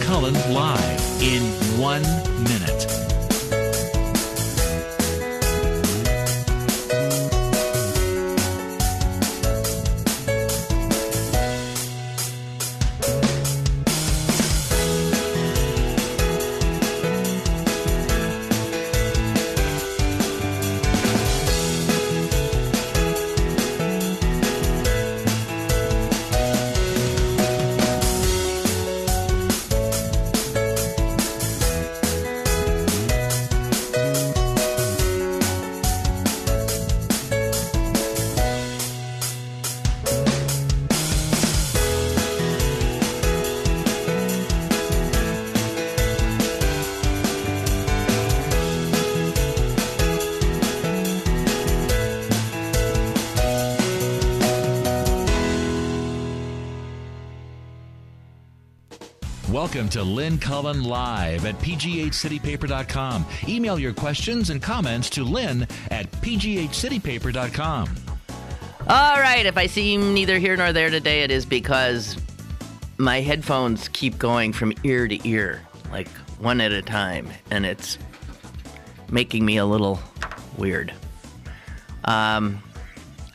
Cullen live in 1 minute. Welcome to Lynn Cullen Live at pghcitypaper.com. Email your questions and comments to Lynn at pghcitypaper.com. All right, if I seem neither here nor there today, it is because my headphones keep going from ear to ear, like one at a time, and it's making me a little weird. I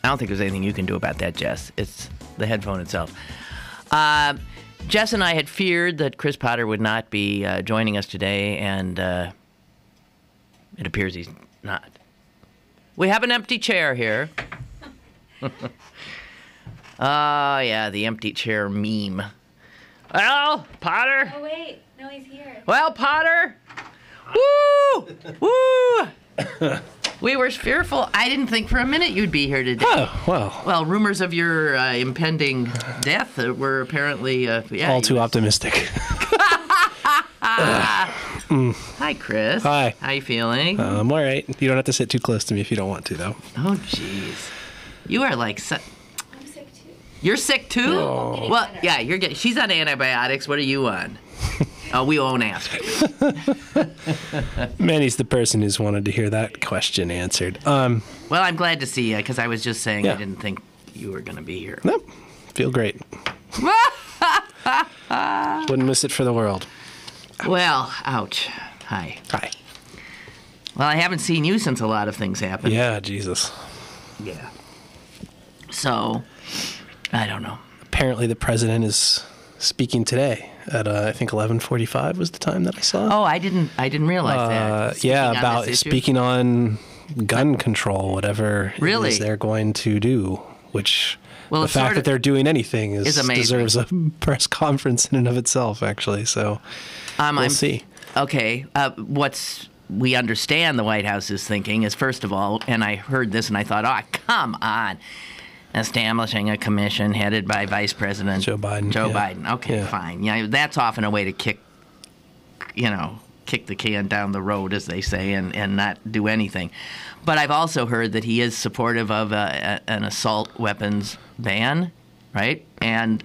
don't think there's anything you can do about that, Jess. It's the headphone itself. Jess and I had feared that Chris Potter would not be joining us today, and it appears he's not. We have an empty chair here. Oh, yeah, the empty chair meme. Well, Potter. Oh, wait. No, he's here. Well, Potter. Woo! Woo! We were fearful. I didn't think for a minute you'd be here today. Oh, well. Well, rumors of your impending death were apparently all too optimistic. Hi, Chris. Hi. How you feeling? I'm all right. You don't have to sit too close to me if you don't want to, though. Oh, jeez. You are like... I'm sick, too. You're sick, too? Oh. Well, yeah, you're getting... She's on antibiotics. What are you on? Oh, we won't ask her. Manny's the person who's wanted to hear that question answered. Well, I'm glad to see you, because I was just saying Yeah. I didn't think you were going to be here. Nope. Feel great. Wouldn't miss it for the world. Well, ouch. Hi. Hi. Well, I haven't seen you since a lot of things happened. Yeah, Jesus. Yeah. So, I don't know. Apparently the president is speaking today at, I think, 11:45 was the time that I saw. Oh, I didn't realize that. Speaking Yeah, on about this issue? speaking on gun control, whatever Really? it is they're going to do, which... Well, the it's fact sort that of- they're doing anything is amazing. deserves a press conference in and of itself, actually. So we'll see. Okay. We understand the White House is thinking is, first of all, and I heard this and I thought, oh, come on. Establishing a commission headed by Vice President Joe Biden. Joe Yeah. Biden. Okay, Yeah. fine. Yeah, that's often a way to kick the can down the road, as they say, and not do anything. But I've also heard that he is supportive of an assault weapons ban, right? And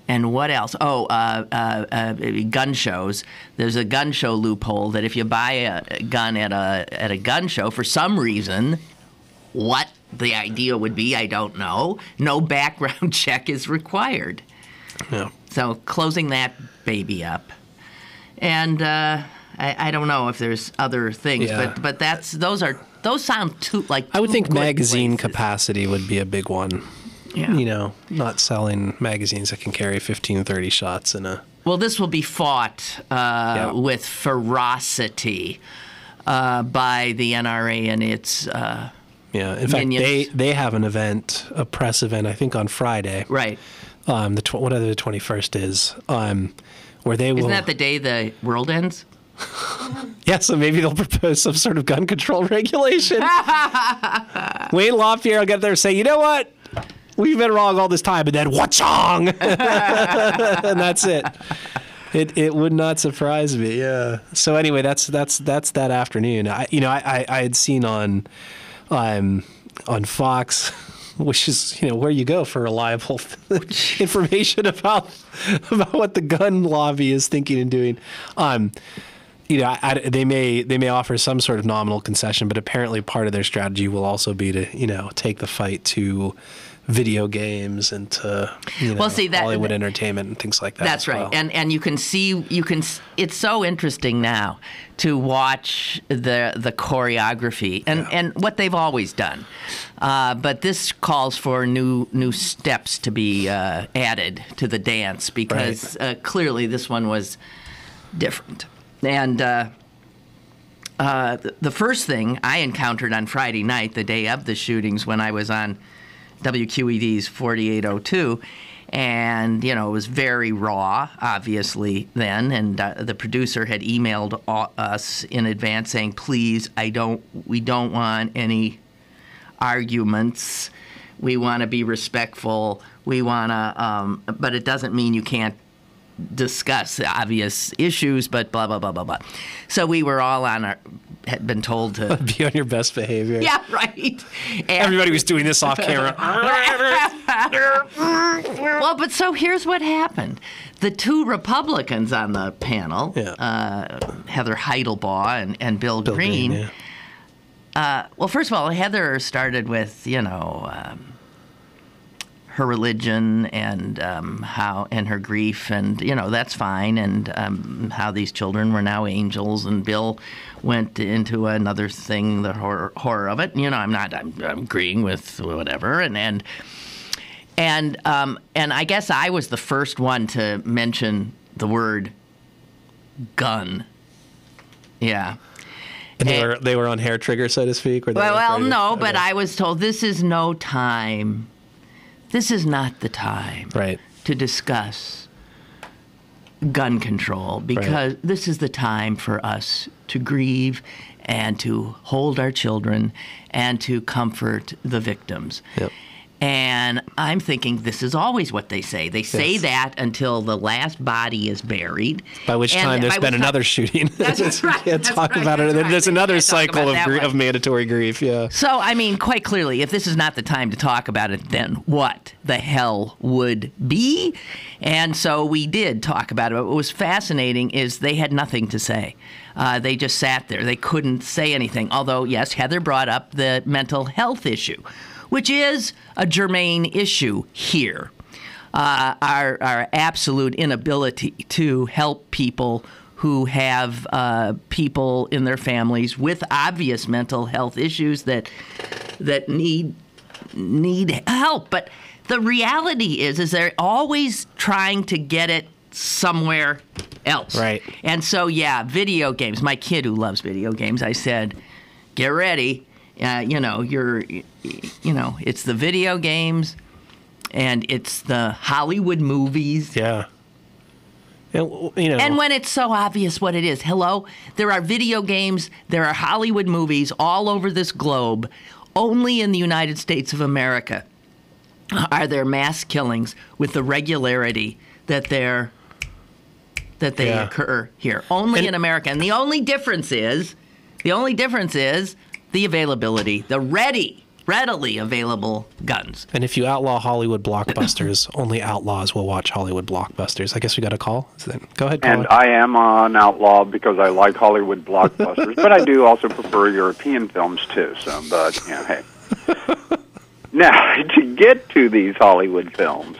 what else? Oh, gun shows. There's a gun show loophole that if you buy a gun at a gun show, for some reason, what the idea would be, I don't know, no background check is required. Yeah. So closing that baby up. And I don't know if there's other things, Yeah. but those sound too like I would too think good magazine places. capacity would be a big one. Yeah. You know, not selling magazines that can carry 15, 30 shots in a... Well, this will be fought with ferocity by the NRA and its Yeah. In fact, minions. they have an event, a press event, I think on Friday. Right. Whatever the 21st is, where they will... Isn't that the day the world ends? Yeah, so maybe they'll propose some sort of gun control regulation. Wayne LaPierre will get there and say, you know what? We've been wrong all this time, and then what's wrong? And that's it. It would not surprise me. Yeah. So anyway, that's that afternoon. I had seen on Fox, which is where you go for reliable information about what the gun lobby is thinking and doing. they may offer some sort of nominal concession, but apparently part of their strategy will also be to take the fight to video games and to Hollywood entertainment and things like that. That's right, and you can see it's so interesting now to watch the choreography and what they've always done, but this calls for new steps to be added to the dance because clearly this one was different. And the first thing I encountered on Friday night, the day of the shootings, when I was on WQED's 4802, and it was very raw, obviously then, and the producer had emailed us in advance saying, "Please, we don't want any arguments. We want to be respectful. We want to, but it doesn't mean you can't discuss obvious issues, but blah blah blah blah blah." So we were all had been told to be on your best behavior. Yeah, right. And everybody was doing this off camera. Well, but so here's what happened: the two Republicans on the panel, Heather Heidelbaugh and Bill Green. Well, first of all, Heather started with her religion and her grief, and that's fine, and how these children were now angels, and Bill went into another thing, the horror of it. I'm agreeing with whatever, and I guess I was the first one to mention the word gun. Yeah. And they were on hair trigger, so to speak. Or but I was told this is no time. This is not the time to discuss gun control because this is the time for us to grieve and to hold our children and to comfort the victims. Yep. And I'm thinking this is always what they say. They say that until the last body is buried. By which time there's been another shooting. That's right. You can't talk about it. And then there's another cycle of mandatory grief. Yeah. So, quite clearly, if this is not the time to talk about it, then what the hell would be? And so we did talk about it. What was fascinating is they had nothing to say. They just sat there. They couldn't say anything. Although, yes, Heather brought up the mental health issue, which is a germane issue here. Our absolute inability to help people who have people in their families with obvious mental health issues that need help. But the reality is they're always trying to get it somewhere else. Right. And so, video games. My kid who loves video games, I said, get ready. It's the video games, and it's the Hollywood movies. Yeah. And when it's so obvious what it is. Hello? There are video games, there are Hollywood movies all over this globe. Only in the United States of America are there mass killings with the regularity that they occur here. Only in America. And the only difference is the availability, the readily available guns. And if you outlaw Hollywood blockbusters, only outlaws will watch Hollywood blockbusters. I guess we got a call. Go ahead, Colin. And I am an outlaw because I like Hollywood blockbusters, but I do also prefer European films too. Hey. Now, to get to these Hollywood films,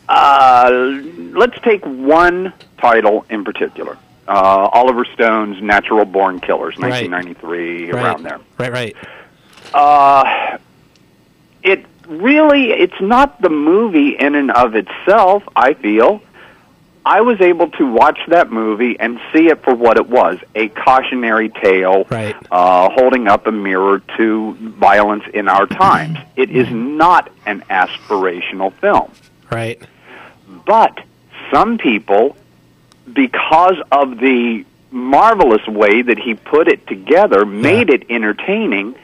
let's take one title in particular. Oliver Stone's Natural Born Killers, 1993, around there. Right. It's not the movie in and of itself, I feel. I was able to watch that movie and see it for what it was, a cautionary tale, holding up a mirror to violence in our times. It is not an aspirational film. Right. But some people, because of the marvelous way that he put it together, made it entertaining,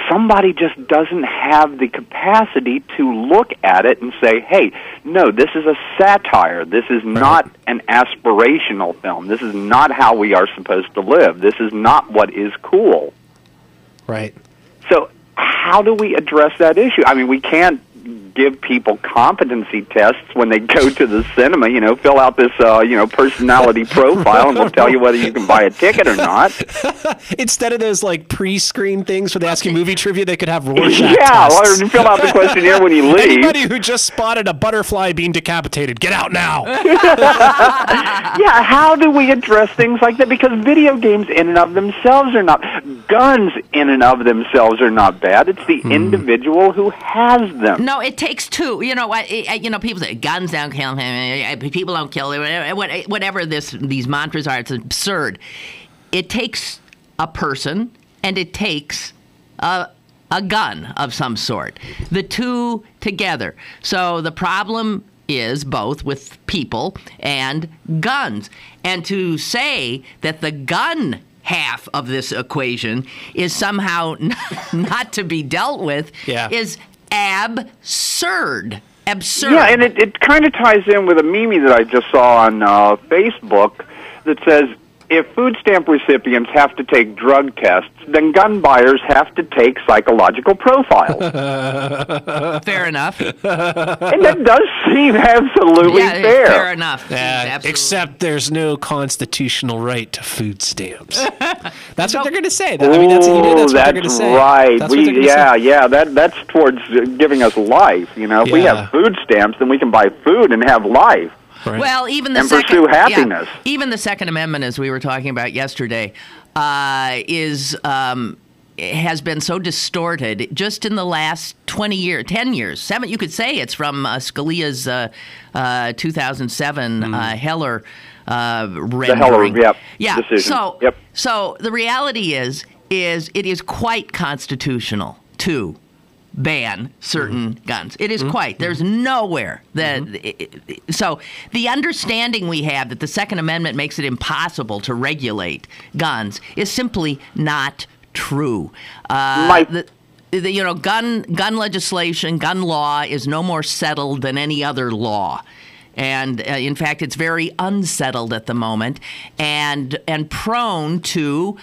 somebody just doesn't have the capacity to look at it and say, hey, no, this is a satire. This is not an aspirational film. This is not how we are supposed to live. This is not what is cool. Right. So how do we address that issue? We can't give people competency tests when they go to the cinema. Fill out this personality profile, and we'll tell you whether you can buy a ticket or not. Instead of those like pre-screen things where they ask you movie trivia, they could have Rorschach Yeah, tests. or fill out the questionnaire when you leave. Anybody who just spotted a butterfly being decapitated, get out now. Yeah, how do we address things like that? Because video games in and of themselves are not. Guns in and of themselves are not bad. It's the individual who has them. No, it takes two. You know what? People say guns don't kill him. People don't kill him. Whatever these mantras are, it's absurd. It takes a person and it takes a gun of some sort. The two together. So the problem is both with people and guns. And to say that the gun half of this equation is somehow not to be dealt with is absurd. Absurd. Yeah, and it kind of ties in with a meme that I just saw on Facebook that says, if food stamp recipients have to take drug tests, then gun buyers have to take psychological profiles. Fair enough. And that does seem absolutely fair. Fair enough. Except there's no constitutional right to food stamps. That's what they're going to say. I mean, that's what they're going to say. Right. That's right. That's towards giving us life. If we have food stamps, then we can buy food and have life. Right. Well, even the pursue happiness. Even the Second Amendment, as we were talking about yesterday, has been so distorted just in the last 20 years, 10 years, 7. You could say it's from Scalia's 2007 Heller rendering. The Heller, decision. So the reality is it is quite constitutional to ban certain guns. It is quite. There's nowhere that... So the understanding we have that the Second Amendment makes it impossible to regulate guns is simply not true. Gun legislation, gun law is no more settled than any other law. And in fact, it's very unsettled at the moment and prone to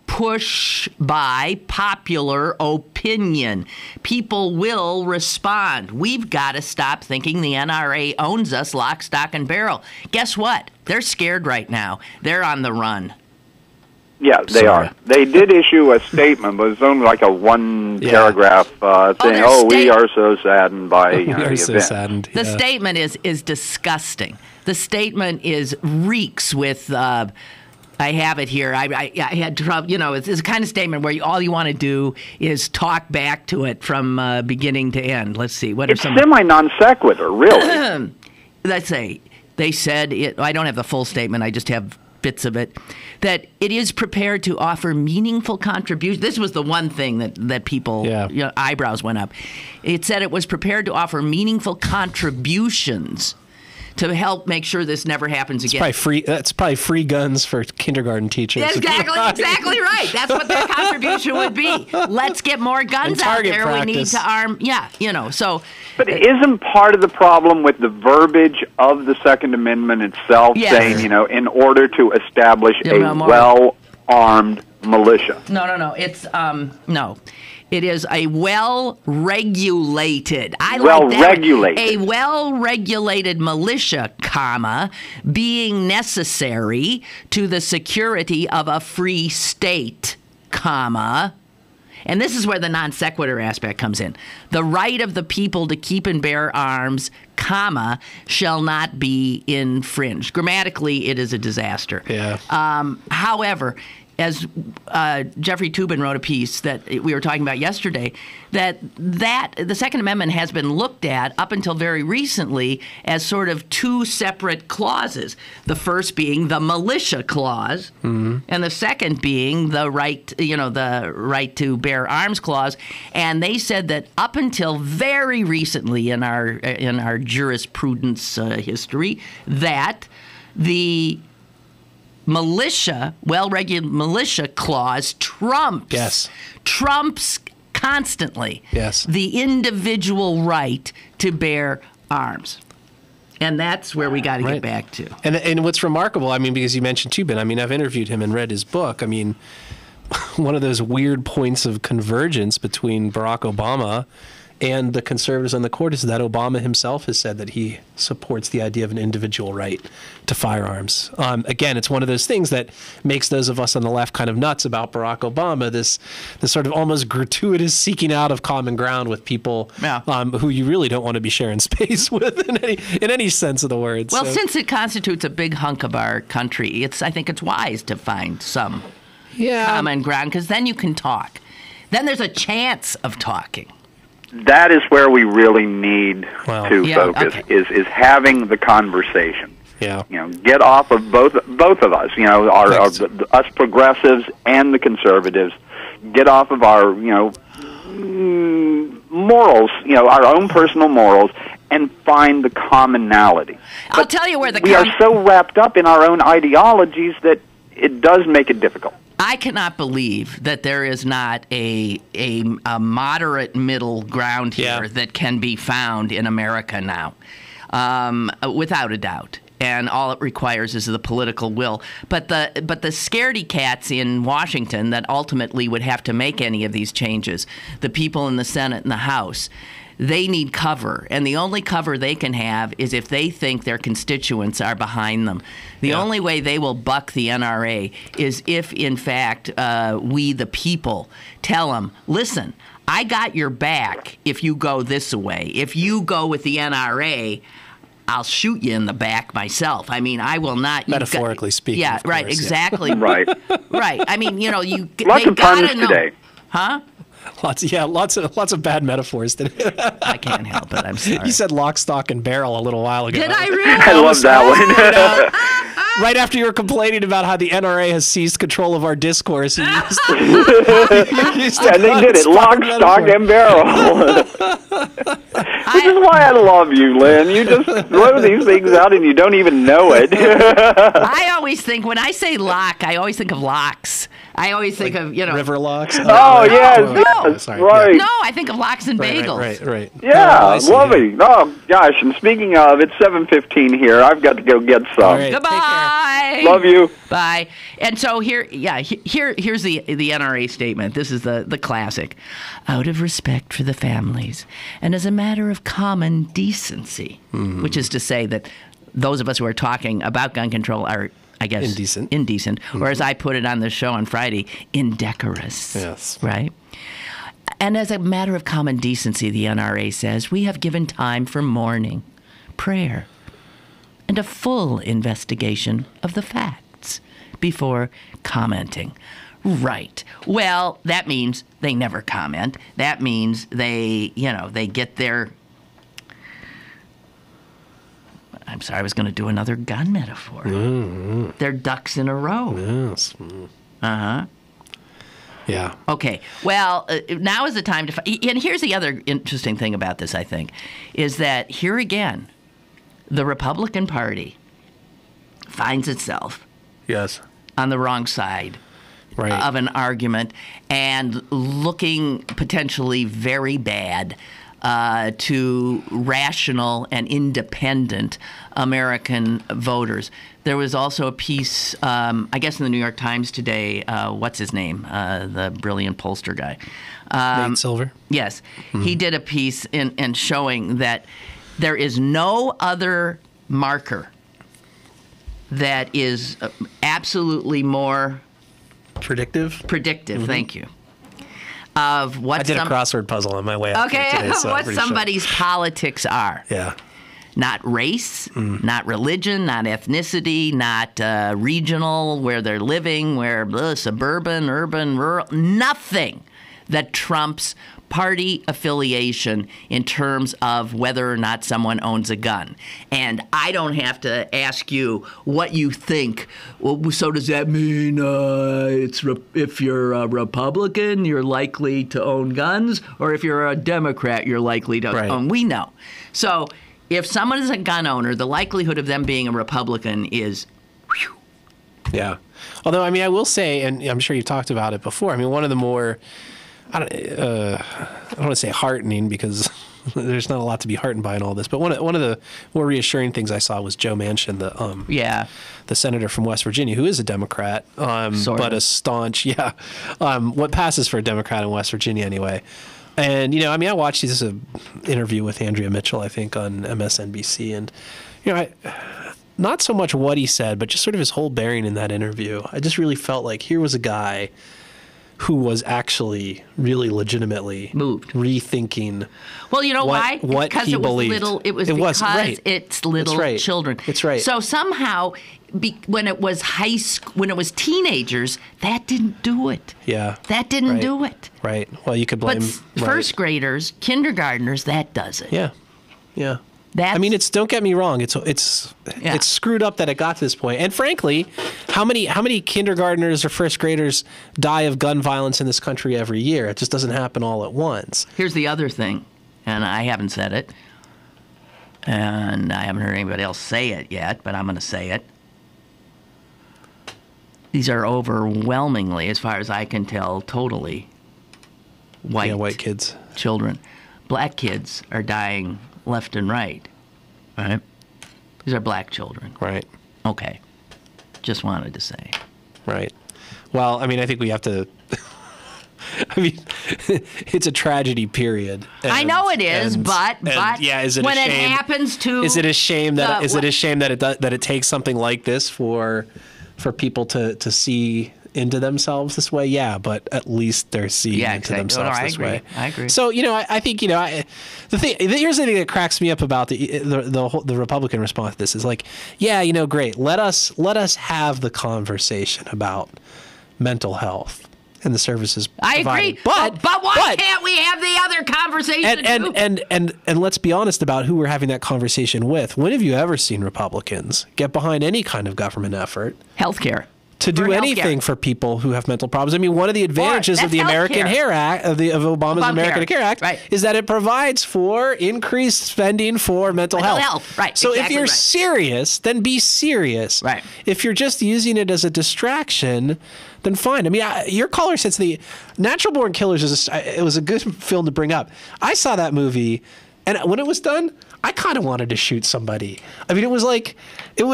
push by popular opinion. People will respond. We've got to stop thinking the NRA owns us lock, stock, and barrel. Guess what? They're scared right now. They're on the run. Yeah, they are. They did issue a statement, but it's only like a one-paragraph saying, we are so saddened by the event. So saddened. The statement is disgusting. The statement reeks with... I have it here. I had trouble. It's the kind of statement where all you want to do is talk back to it from beginning to end. Let's see. It's semi-non sequitur, really. Let's say they said it. I don't have the full statement. I just have bits of it. That it is prepared to offer meaningful contributions. This was the one thing that people eyebrows went up. It said it was prepared to offer meaningful contributions to help make sure this never happens again. That's probably free guns for kindergarten teachers. Exactly right. That's what their contribution would be. Let's get more guns out there. Practice. We need to arm. So. But isn't part of the problem with the verbiage of the Second Amendment itself saying, in order to establish a well-armed militia? No. It's no. It is a well-regulated. A well-regulated militia, being necessary to the security of a free state, and this is where the non sequitur aspect comes in. The right of the people to keep and bear arms, shall not be infringed. Grammatically, it is a disaster. Yeah. However, as Jeffrey Toobin wrote a piece that we were talking about yesterday, that the Second Amendment has been looked at up until very recently as sort of two separate clauses. The first being the militia clause, and the second being the right to bear arms clause. And they said that up until very recently in our jurisprudence history, that the well-regulated militia clause trumps constantly the individual right to bear arms. And that's where we got to get back to. And what's remarkable, because you mentioned Toobin, I've interviewed him and read his book. One of those weird points of convergence between Barack Obama and the conservatives on the court is that Obama himself has said that he supports the idea of an individual right to firearms. Again, it's one of those things that makes those of us on the left kind of nuts about Barack Obama, this sort of almost gratuitous seeking out of common ground with people who you really don't want to be sharing space with in any sense of the word. Well, since it constitutes a big hunk of our country, I think it's wise to find some common ground, because then you can talk. Then there's a chance of talking. That is where we really need to focus, is having the conversation. Yeah. Get off of both of us, us progressives and the conservatives. Get off of our, morals, our own personal morals, and find the commonality. I'll tell you where we are so wrapped up in our own ideologies that it does make it difficult. I cannot believe that there is not a moderate middle ground here that can be found in America now, without a doubt. And all it requires is the political will. But the scaredy cats in Washington that ultimately would have to make any of these changes, the people in the Senate and the House, they need cover, and the only cover they can have is if they think their constituents are behind them. The only way they will buck the NRA is if, in fact, we, the people, tell them, listen, I got your back if you go this way. If you go with the NRA, I'll shoot you in the back myself. I mean, I will not. Metaphorically speaking. Yeah, right, exactly. Right. Right. I mean, lots of puns today. Huh? Lots of bad metaphors today. I can't help it. I'm sorry. You said lock, stock, and barrel a little while ago. Did I really? I love that one. Right after you were complaining about how the NRA has seized control of our discourse. And they did it. Lock, stock, and barrel. This is why I love you, Lynn. You just throw these things out and you don't even know it. I always think, when I say lock, I always think of locks. I always think of, river locks. Yes, right. No, I think of lox and bagels. Right. Yeah, lovely. Oh, gosh, and speaking of, it's 7:15 here. I've got to go get some. Right. Goodbye. Love you. Bye. And so here's the NRA statement. This is the classic. Out of respect for the families and as a matter of common decency, which is to say that those of us who are talking about gun control are, I guess, indecent, or as I put it on the show on Friday, indecorous. Yes. Right? And as a matter of common decency, the NRA says, we have given time for mourning, prayer, and a full investigation of the facts before commenting. Right. Well, that means they never comment. That means they get their... I'm sorry, I was going to do another gun metaphor. They're ducks in a row. Yes. Uh-huh. Yeah. Okay. Well, now is the time to... And here's the other interesting thing about this, I think, is that here again, the Republican Party finds itself on the wrong side of an argument and looking potentially very bad to rational and independent American voters. There was also a piece, I guess in the New York Times today, what's his name? The brilliant pollster guy. Nate Silver? Yes. He did a piece in showing that there is no other marker that is absolutely more... Predictive, thank you. Of what I did a crossword puzzle on my way out today. So what somebody's politics are. Yeah. Not race, not religion, not ethnicity, not regional, where they're living, where suburban, urban, rural, nothing that trumps party affiliation in terms of whether or not someone owns a gun. And I don't have to ask you what you think. Well, so does that mean if you're a Republican, you're likely to own guns? Or if you're a Democrat, you're likely to own? We know. So if someone is a gun owner, the likelihood of them being a Republican is... Whew. Yeah. Although, I mean, I will say, and I'm sure you've talked about it before, I mean, one of the more... I don't want to say heartening because there's not a lot to be heartened by in all this, but one of the more reassuring things I saw was Joe Manchin, the senator from West Virginia, who is a Democrat, but a staunch, what passes for a Democrat in West Virginia anyway, And, you know, I mean, I watched this interview with Andrea Mitchell, I think, on MSNBC. And, you know, not so much what he said, but just sort of his whole bearing in that interview. I just really felt like here was a guy who was actually really legitimately moved, rethinking. Well, you know why? What because he it was believed. little. It was because right. it's little right. children. It's right. So somehow, when it was high school, when it was teenagers, that didn't do it. Yeah. That didn't right. do it. Right. Well, you could blame. But first graders, kindergartners, that does it. Yeah. Yeah. That's, I mean, don't get me wrong. It's screwed up that it got to this point. And frankly, how many kindergartners or first graders die of gun violence in this country every year? It just doesn't happen all at once. Here's the other thing, and I haven't said it, and I haven't heard anybody else say it yet, but I'm going to say it. These are overwhelmingly, as far as I can tell, totally white kids, children. Black kids are dying left and right. Right? These are black children. Right. Okay. Just wanted to say. Right. Well, I mean, I think we have to. I mean, it's a tragedy, period. And, I know it is, but yeah, is it when a it shame, happens to is it a shame that it takes something like this for people to see into themselves this way? Yeah, but at least they're seeing into themselves this way. I agree. So, you know, I think, you know, here's the thing that cracks me up about the Republican response to this is like, yeah, you know, great. Let us have the conversation about mental health and the services provided. I agree. But why can't we have the other conversation and let's be honest about who we're having that conversation with. When have you ever seen Republicans get behind any kind of government effort? Healthcare. To do anything for people who have mental problems. I mean, one of the advantages of the American Care Act, of Obama's American Care Act, right, is that it provides for increased spending for mental health. Right. So if you're serious, then be serious. Right. If you're just using it as a distraction, then fine. I mean, your caller says the Natural Born Killers it was a good film to bring up. I saw that movie, and when it was done, I kind of wanted to shoot somebody. I mean, it was like, it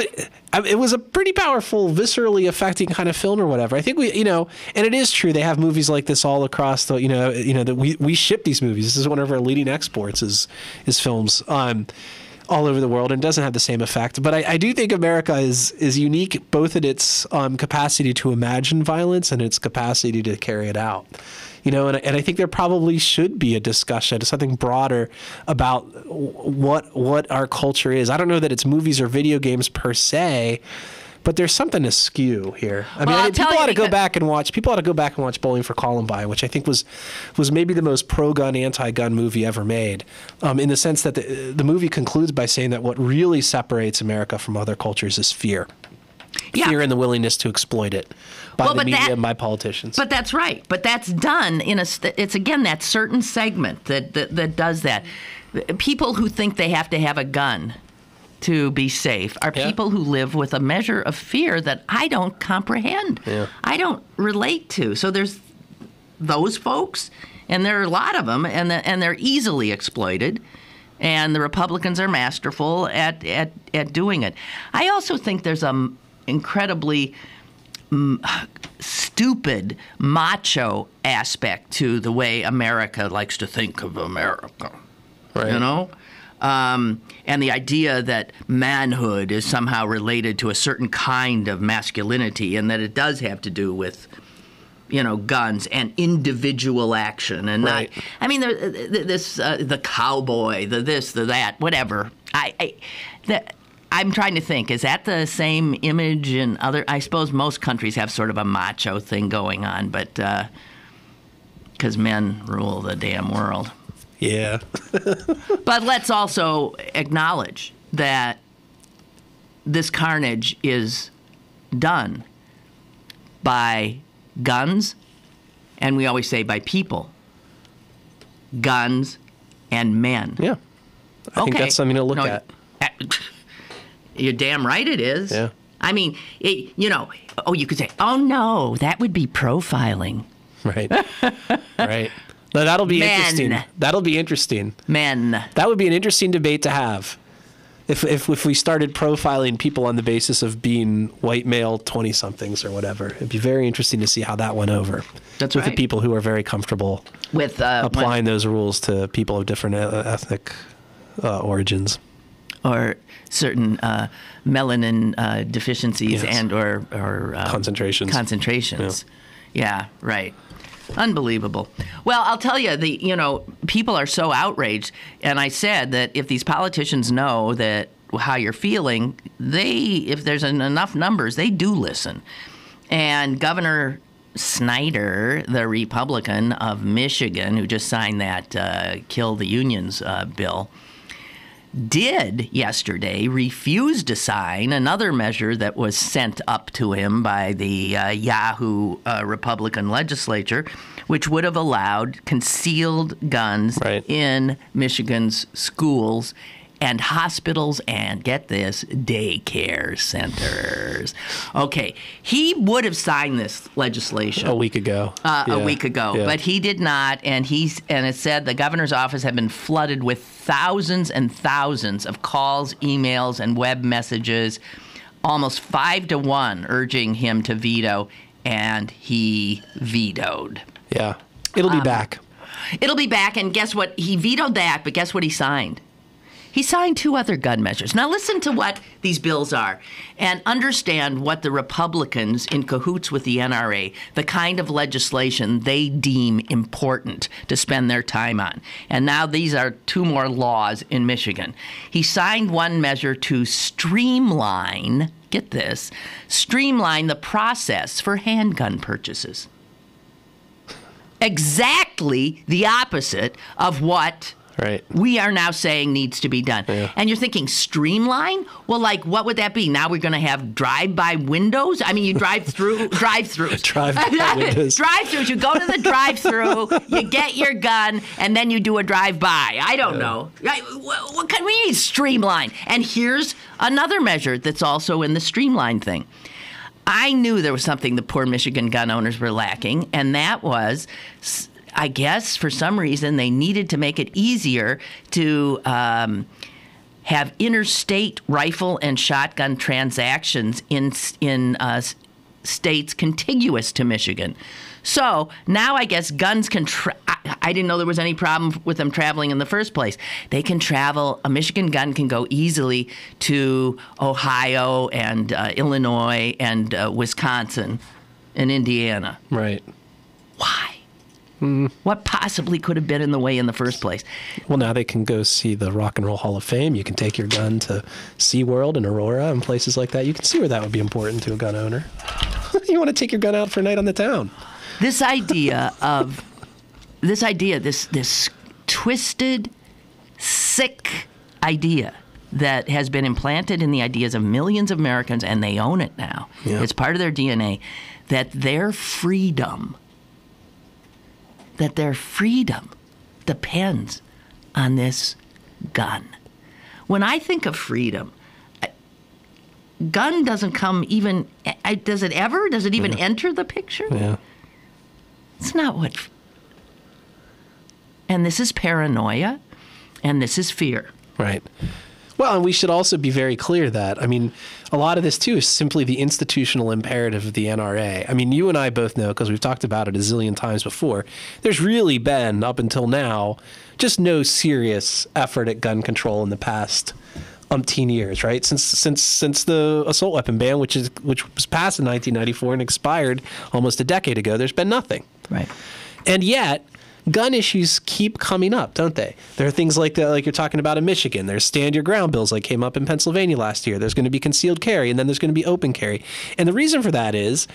was a pretty powerful, viscerally affecting kind of film or whatever. I think and it is true, they have movies like this all across the, that we ship these movies. This is one of our leading exports is films all over the world, and doesn't have the same effect. But I do think America is unique both in its capacity to imagine violence and its capacity to carry it out. And I think there probably should be a discussion, something broader about what our culture is. I don't know that it's movies or video games per se, but there's something askew here. I mean, people ought to go back and watch Bowling for Columbine, which I think was maybe the most pro-gun, anti-gun movie ever made, in the sense that the movie concludes by saying that what really separates America from other cultures is fear. Yeah. Fear and the willingness to exploit it by the media and by politicians. But that's right. But that's done it's again that certain segment that does that. People who think they have to have a gun to be safe are people who live with a measure of fear that I don't comprehend. Yeah. I don't relate to. So there's those folks, and there are a lot of them, and they're easily exploited. And the Republicans are masterful at doing it. I also think there's a incredibly stupid macho aspect to the way America likes to think of America. Right. And the idea that manhood is somehow related to a certain kind of masculinity, and that it does have to do with guns and individual action, and not. I mean, the cowboy, the this, the that, whatever. I'm trying to think. Is that the same image in other? I suppose most countries have sort of a macho thing going on, but because men rule the damn world. Yeah. But let's also acknowledge that this carnage is done by guns, and we always say by people. Guns and men. Yeah. I think that's something to look at. You're damn right it is. Yeah. I mean, you could say, oh no, that would be profiling. Right. Right. Now, that'll be interesting. That'll be interesting. Men. That would be an interesting debate to have. if we started profiling people on the basis of being white male 20-somethings or whatever. It'd be very interesting to see how that went over. That's with right. the people who are very comfortable with applying those rules to people of different ethnic origins. Or certain melanin deficiencies and or concentrations. Yeah, right. Unbelievable. Well, I'll tell you, people are so outraged, and I said that if these politicians know that how you're feeling, if there's enough numbers, they do listen. And Governor Snyder, the Republican of Michigan, who just signed that Kill the Unions bill, did yesterday refuse to sign another measure that was sent up to him by the Yahoo Republican legislature, which would have allowed concealed guns in Michigan's schools and hospitals and, get this, daycare centers. Okay, he would have signed this legislation a week ago. But he did not, and it said the governor's office had been flooded with thousands and thousands of calls, emails, and web messages, almost 5-1, urging him to veto, and he vetoed. Yeah, it'll be back. It'll be back, and guess what? He vetoed that, but guess what he signed? He signed 2 other gun measures. Now listen to what these bills are and understand what the Republicans in cahoots with the NRA, the kind of legislation they deem important to spend their time on. And now these are 2 more laws in Michigan. He signed one measure to streamline, get this, streamline the process for handgun purchases. Exactly the opposite of what we are now saying needs to be done. Yeah. And you're thinking, streamline? Well, like, what would that be? Now we're going to have drive-by windows? I mean, you drive-throughs. Drive-by windows. Drive-throughs. You go to the drive-through, you get your gun, and then you do a drive-by. I don't know. What can we need? Streamline. And here's another measure that's also in the streamline thing. I knew there was something the poor Michigan gun owners were lacking, and that was, I guess, for some reason, they needed to make it easier to have interstate rifle and shotgun transactions in states contiguous to Michigan. So now I guess guns can I didn't know there was any problem with them traveling in the first place. They can travel. A Michigan gun can go easily to Ohio and Illinois and Wisconsin and Indiana. Right. Why? What possibly could have been in the way in the first place? Well, now they can go see the Rock and Roll Hall of Fame. You can take your gun to SeaWorld and Aurora and places like that. You can see where that would be important to a gun owner. You want to take your gun out for a night on the town. This twisted, sick idea that has been implanted in the ideas of millions of Americans, and they own it now. Yeah. It's part of their DNA, that their freedom depends on this gun. When I think of freedom, gun doesn't come even, does it ever? Does it even enter the picture? Yeah. It's not what, and this is paranoia, and this is fear. Right. Well, and we should also be very clear that, I mean, a lot of this, too, is simply the institutional imperative of the NRA. I mean, you and I both know, because we've talked about it a zillion times before, there's really been, up until now, just no serious effort at gun control in the past umpteen years, right? Since the assault weapon ban, which was passed in 1994 and expired almost a decade ago, there's been nothing. Right. And yet, gun issues keep coming up, don't they? There are things like that, like you're talking about in Michigan. There's stand your ground bills like came up in Pennsylvania last year. There's going to be concealed carry, and then there's going to be open carry. And the reason for that is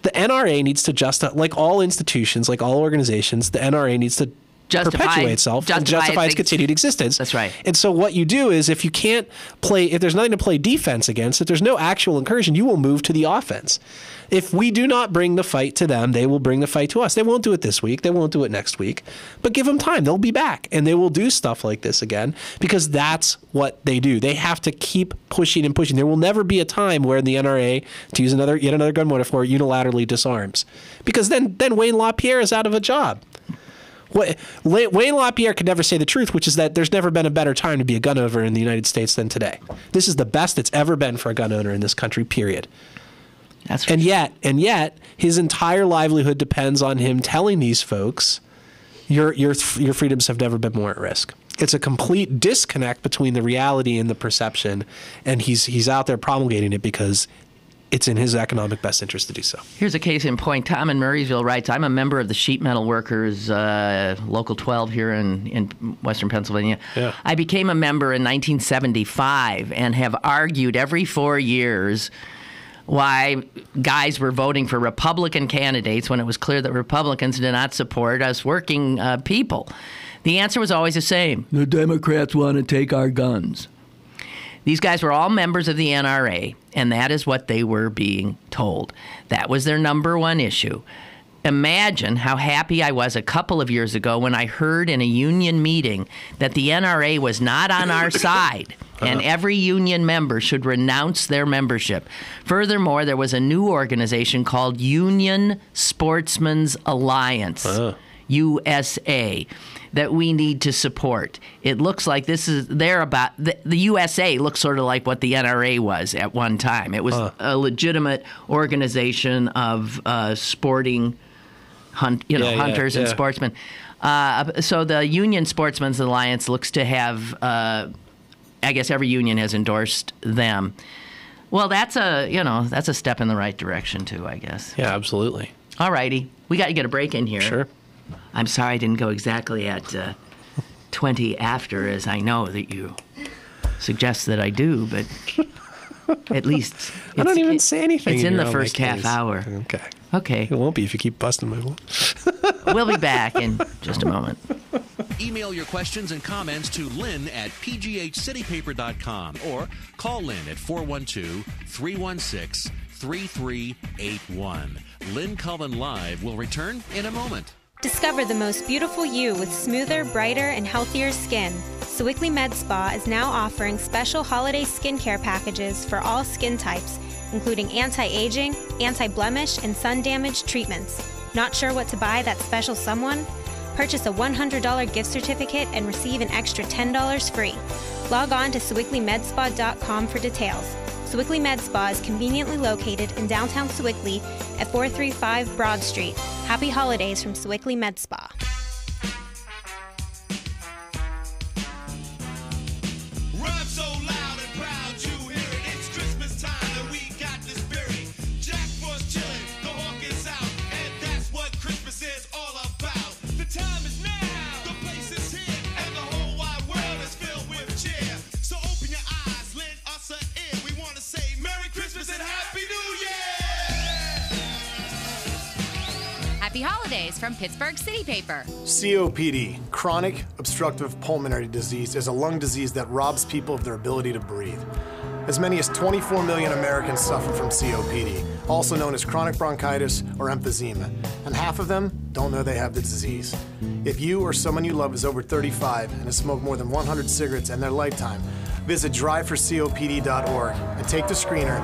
the NRA needs to like all institutions, like all organizations, the NRA needs to perpetuate itself and justify its continued existence. That's right. And so what you do is if you can't play, if there's nothing to play defense against, if there's no actual incursion, you will move to the offense. If we do not bring the fight to them, they will bring the fight to us. They won't do it this week. They won't do it next week. But give them time. They'll be back. And they will do stuff like this again because that's what they do. They have to keep pushing and pushing. There will never be a time where the NRA, to use yet another gun metaphor, unilaterally disarms. Because then Wayne LaPierre is out of a job. Wayne LaPierre could never say the truth, which is that there's never been a better time to be a gun owner in the United States than today. This is the best it's ever been for a gun owner in this country, period. That's and yet, his entire livelihood depends on him telling these folks, your freedoms have never been more at risk. It's a complete disconnect between the reality and the perception, and he's out there promulgating it because it's in his economic best interest to do so. Here's a case in point. Tom in Murraysville writes, I'm a member of the Sheet Metal Workers, Local 12 here in Western Pennsylvania. Yeah. I became a member in 1975 and have argued every 4 years why guys were voting for Republican candidates when it was clear that Republicans did not support us working people. The answer was always the same. The Democrats want to take our guns. These guys were all members of the NRA, and that is what they were being told. That was their number one issue. Imagine how happy I was a couple of years ago when I heard in a union meeting that the NRA was not on our side and every union member should renounce their membership. Furthermore, there was a new organization called Union Sportsmen's Alliance, USA, that we need to support. It looks like the USA looks sort of like what the NRA was at one time. It was a legitimate organization of sporting hunters and sportsmen. So the Union Sportsmen's Alliance looks to have, I guess every union has endorsed them. Well, that's a step in the right direction too, I guess. Yeah, absolutely. All righty. We got to get a break in here. Sure. I'm sorry I didn't go exactly at 20 after, as I know that you suggest that I do, but at least I don't even say anything. It's in the first half hour. Okay. It won't be if you keep busting my balloons. We'll be back in just a moment. Email your questions and comments to Lynn at pghcitypaper.com or call Lynn at 412-316-3381. Lynn Cullen Live will return in a moment. Discover the most beautiful you with smoother, brighter, and healthier skin. Sewickley Med Spa is now offering special holiday skincare packages for all skin types, including anti-aging, anti-blemish, and sun damage treatments. Not sure what to buy that special someone? Purchase a $100 gift certificate and receive an extra $10 free. Log on to SewickleyMedSpa.com for details. Sewickley Med Spa is conveniently located in downtown Sewickley at 435 Broad Street. Happy holidays from Sewickley Med Spa. Rhyme so loud and proud, you hear it. It's Christmas time and we got the spirit. Jack Frost chilling, the hawk is out, and that's what Christmas is all about. The time is now, the place is here, and the whole wide world is filled with cheer. So open your eyes, lend us an ear. We want to say Merry Christmas and Happy New Year! Happy holidays from Pittsburgh City Paper. COPD, chronic obstructive pulmonary disease, is a lung disease that robs people of their ability to breathe. As many as 24 million Americans suffer from COPD, also known as chronic bronchitis or emphysema, and half of them don't know they have the disease. If you or someone you love is over 35 and has smoked more than 100 cigarettes in their lifetime, visit driveforcopd.org and take the screener,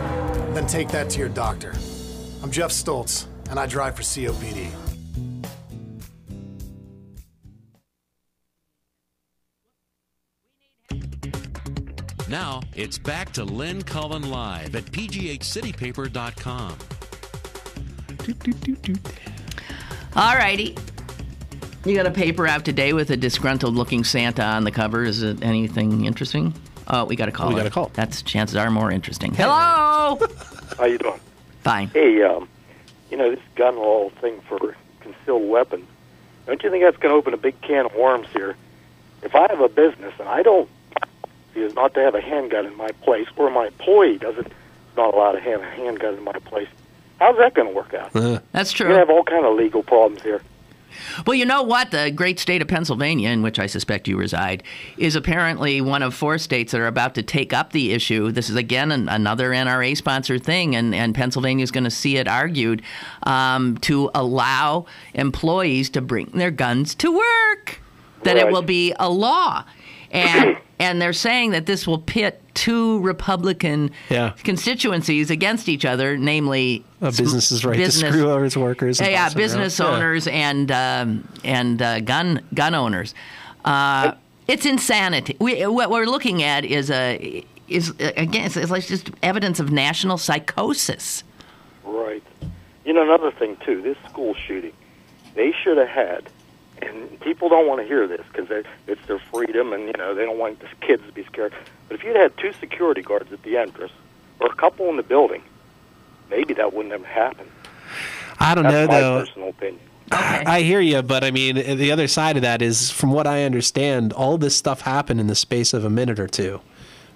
then take that to your doctor. I'm Jeff Stoltz, and I drive for COPD. Now, it's back to Lynn Cullen Live at pghcitypaper.com. All righty. You got a paper out today with a disgruntled-looking Santa on the cover. Is it anything interesting? Oh, we got a call. We got a call. That's chances are more interesting. Hello! How you doing? Fine. Hey, this gun law thing for concealed weapons, don't you think that's going to open a big can of worms here? If I have a business and I don't is not to have a handgun in my place, or my employee doesn't not allowed to have a handgun in my place, how's that going to work out? That's true. You're going to have all kind of legal problems here. Well, you know what? The great state of Pennsylvania, in which I suspect you reside, is apparently one of 4 states that are about to take up the issue. This is, again, another NRA-sponsored thing, and Pennsylvania is going to see it argued to allow employees to bring their guns to work, that Right. It will be a law. And they're saying that this will pit two Republican constituencies against each other, namely businesses' right to screw over its workers. And business owners and gun owners. It's insanity. What we're looking at is it's like just evidence of national psychosis. Right. Another thing too. This school shooting, they should have had. And people don't want to hear this because it's their freedom, and they don't want the kids to be scared. But if you'd had 2 security guards at the entrance or a couple in the building, maybe that wouldn't have happened. I don't know, That's though. my personal opinion. Okay. I hear you, but I mean, the other side of that is, from what I understand, all this stuff happened in the space of a minute or two.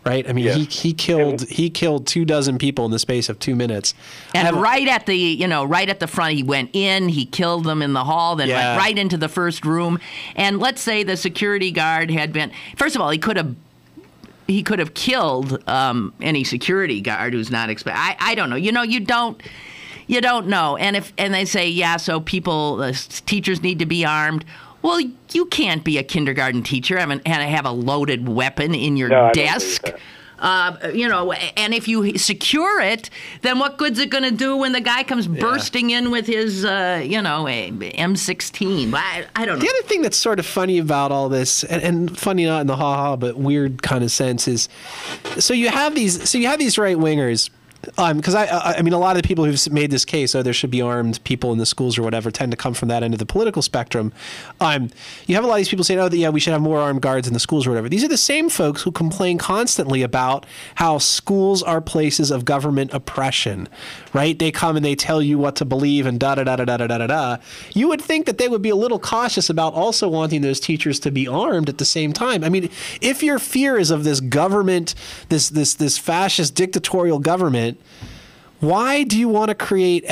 Right? I mean, he killed 24 people in the space of 2 minutes. And right at the front, he went in, he killed them in the hall, then went right into the first room. And let's say the security guard had been, first of all, he could have killed any security guard who's not I don't know. You don't know. And they say, so teachers need to be armed. Well, you can't be a kindergarten teacher and have a loaded weapon in your desk. And if you secure it, then what good's it going to do when the guy comes bursting in with his, M16? I don't know. The other thing that's sort of funny about all this, and funny not in the ha-ha, but weird kind of sense, is so you have these right wingers. Because I mean, a lot of the people who've made this case, there should be armed people in the schools or whatever, tend to come from that end of the political spectrum. You have a lot of these people saying, we should have more armed guards in the schools or whatever. These are the same folks who complain constantly about how schools are places of government oppression, right? They come and they tell you what to believe and da-da-da-da-da-da-da-da. You would think that they would be a little cautious about also wanting those teachers to be armed at the same time. I mean, if your fear is of this government, this fascist dictatorial government, why do you want to create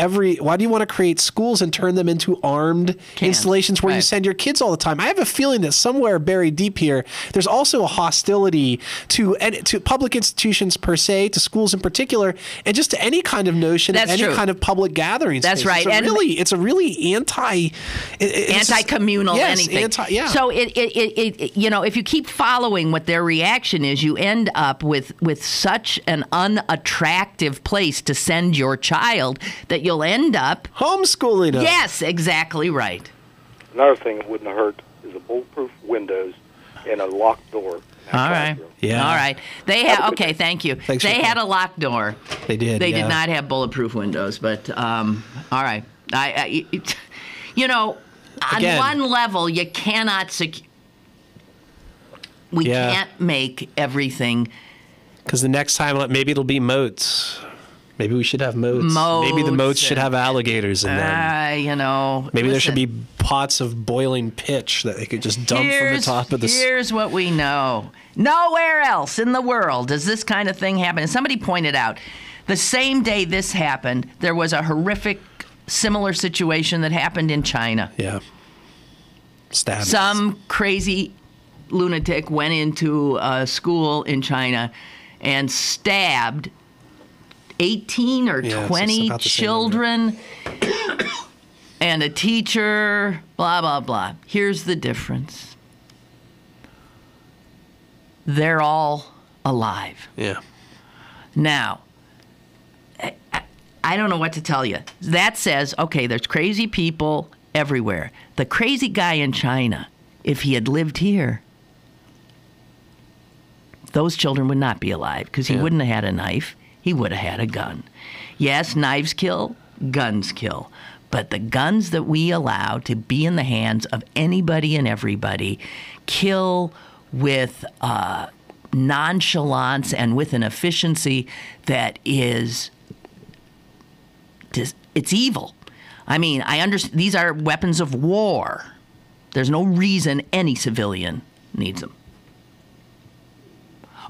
schools and turn them into armed installations where you send your kids all the time? I have a feeling that somewhere buried deep here, there's also a hostility to public institutions per se, to schools in particular, and just to any kind of notion of any kind of public gathering. That's right. It's a really anti-communal anything. So if you keep following what their reaction is, you end up with such an unattractive place to send your child that you'll end up homeschooling them. Yes, exactly right. Another thing that wouldn't have hurt is a bulletproof windows and a locked door. All right. Yeah. All right. They had thank you. Thanks they had a locked door. They did. They did not have bulletproof windows, but all right. On one level, you cannot we can't make everything. Because the next time, maybe it'll be moats. Maybe we should have moats. Maybe the moats should have alligators in them. Maybe there should be pots of boiling pitch that they could just dump from the top of the... Here's what we know. Nowhere else in the world does this kind of thing happen. And somebody pointed out, the same day this happened, there was a horrific similar situation that happened in China. Yeah. Stabbed. Some crazy lunatic went into a school in China and stabbed 18 or 20 children and a teacher, blah, blah, blah. Here's the difference. They're all alive. Yeah. Now, I don't know what to tell you. That says, okay, there's crazy people everywhere. The crazy guy in China, if he had lived here, those children would not be alive because he wouldn't have had a knife. He would have had a gun. Yes, knives kill, guns kill. But the guns that we allow to be in the hands of anybody and everybody kill with nonchalance and with an efficiency that is, it's evil. I mean, I understand these are weapons of war. There's no reason any civilian needs them.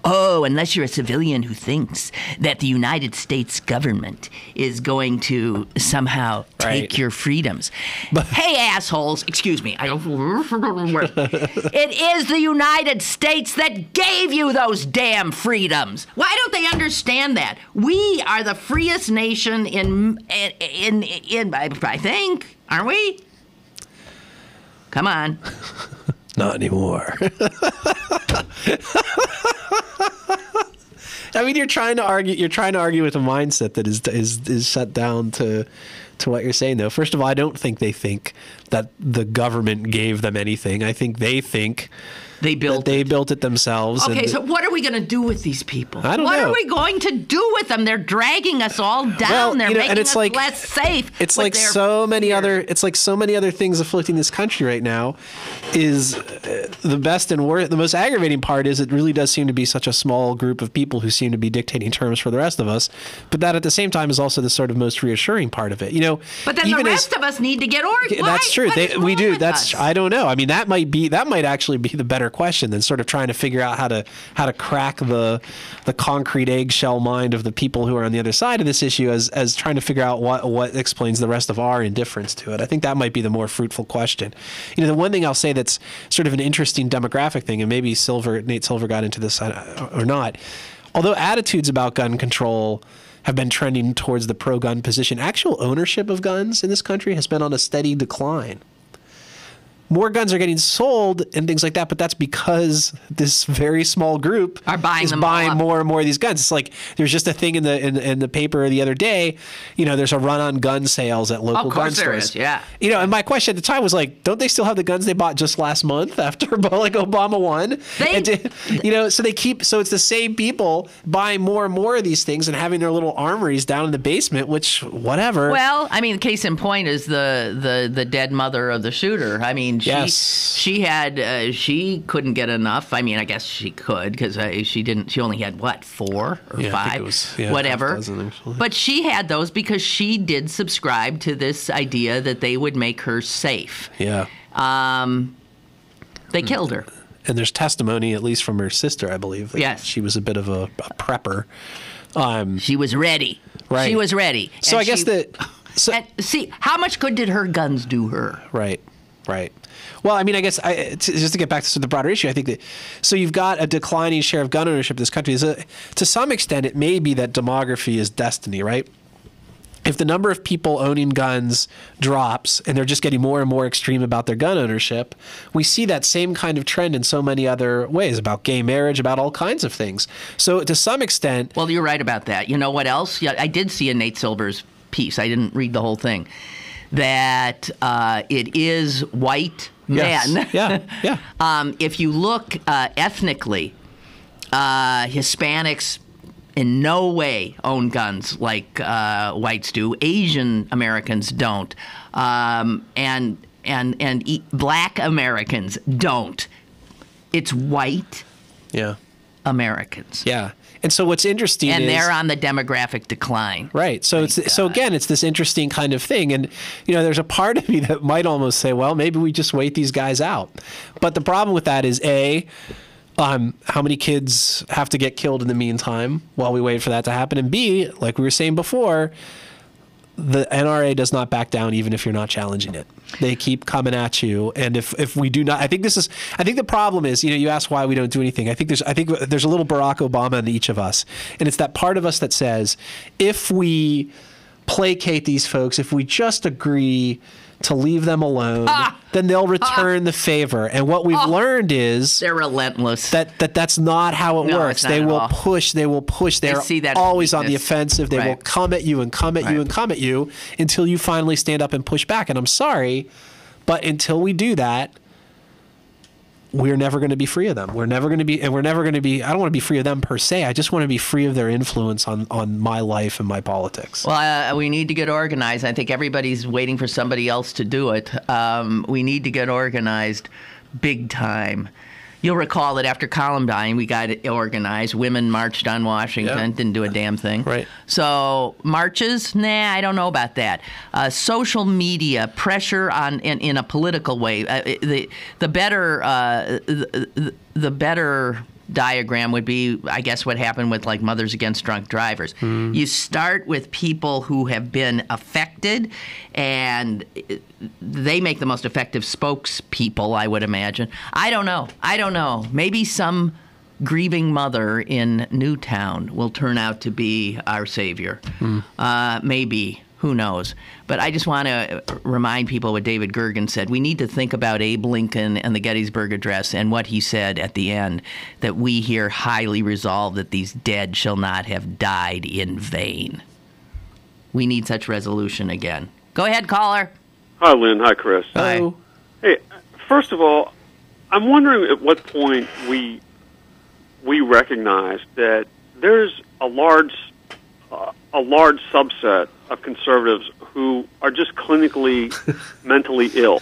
Oh, unless you're a civilian who thinks that the United States government is going to somehow take your freedoms. Hey, assholes, excuse me. It is the United States that gave you those damn freedoms. Why don't they understand that? We are the freest nation in I think, aren't we? Come on. Not anymore. I mean, you're trying to argue. You're trying to argue with a mindset that is set down to what you're saying. Though, first of all, I don't think they think that the government gave them anything. I think they think they built it themselves. Okay, so what are we going to do with these people? I don't know. What are we going to do with them? They're dragging us all down. They're making us less safe. It's like so many other. It's like so many other things afflicting this country right now. Is the best and worst. The most aggravating part is it really does seem to be such a small group of people who seem to be dictating terms for the rest of us. But that at the same time is also the sort of most reassuring part of it. You know. But then the rest of us need to get organized. That's true. We do. That's. I don't know. I mean, that might actually be the better question than sort of trying to figure out how to crack the concrete eggshell mind of the people who are on the other side of this issue as trying to figure out what explains the rest of our indifference to it. I think that might be the more fruitful question. You know, the one thing I'll say that's sort of an interesting demographic thing, and maybe Nate Silver got into this or not, although attitudes about gun control have been trending towards the pro-gun position, actual ownership of guns in this country has been on a steady decline. More guns are getting sold and things like that, but that's because this very small group is buying more and more of these guns. It's like there's just a thing in the paper the other day. You know, there's a run on gun sales at local gun stores. There is, yeah. You know, and my question at the time was like, don't they still have the guns they bought just last month after like Obama won? So they keep. So it's the same people buying more and more of these things and having their little armories down in the basement. Which whatever. Well, I mean, case in point is the dead mother of the shooter. I mean. She couldn't get enough. I mean, I guess she could because she only had 4 or 5, whatever. But she had those because she did subscribe to this idea that they would make her safe. Yeah. They killed her. And there's testimony, at least from her sister, I believe. That she was a bit of a prepper. She was ready. Right. She was ready. So I guess see, how much good did her guns do her? Right. Well, I mean, I guess just to get back to the broader issue, I think that so you've got a declining share of gun ownership in this country. To some extent, it may be that demography is destiny, right? If the number of people owning guns drops and they're just getting more and more extreme about their gun ownership, we see that same kind of trend in so many other ways, about gay marriage, about all kinds of things. So to some extent... Well, you're right about that. You know what else? Yeah, I did see in Nate Silver's piece. I didn't read the whole thing. That it is white men. Yeah. If you look ethnically, Hispanics in no way own guns like whites do. Asian Americans don't, and Black Americans don't. It's white Americans. Yeah. And so what's interesting is... And they're on the demographic decline. Right. So again, it's this interesting kind of thing. And, you know, there's a part of me that might almost say, well, maybe we just wait these guys out. But the problem with that is, A, how many kids have to get killed in the meantime while we wait for that to happen? And B, like we were saying before, the NRA does not back down even if you're not challenging it. They keep coming at you, and if we do not, I think the problem is, you ask why we don't do anything. I think there's a little Barack Obama in each of us, and it's that part of us that says, if we placate these folks, if we just agree to leave them alone, then they'll return the favor. And what we've learned is they're relentless. That's not how it works. They will push. They're always on the offensive. They will come at you and come at you and come at you until you finally stand up and push back. And I'm sorry, but until we do that, we're never going to be free of them. We're never going to be, I don't want to be free of them per se. I just want to be free of their influence on my life and my politics. Well, we need to get organized. I think everybody's waiting for somebody else to do it. We need to get organized big time. You'll recall that after Columbine, we got organized. Women marched on Washington, didn't do a damn thing. Right. So marches, I don't know about that. Social media, pressure on in a political way. The better diagram would be, I guess, what happened with like Mothers Against Drunk Drivers. You start with people who have been affected, and they make the most effective spokespeople, I would imagine. I don't know. Maybe some grieving mother in Newtown will turn out to be our savior. Maybe. Who knows? But I just want to remind people what David Gergen said. We need to think about Abe Lincoln and the Gettysburg Address and what he said at the end, that we here highly resolve that these dead shall not have died in vain. We need such resolution again. Go ahead, caller. Hi, Lynn. Hi, Chris. Hi. Hey, first of all, I'm wondering at what point we recognize that there's a large subset of conservatives who are just clinically mentally ill.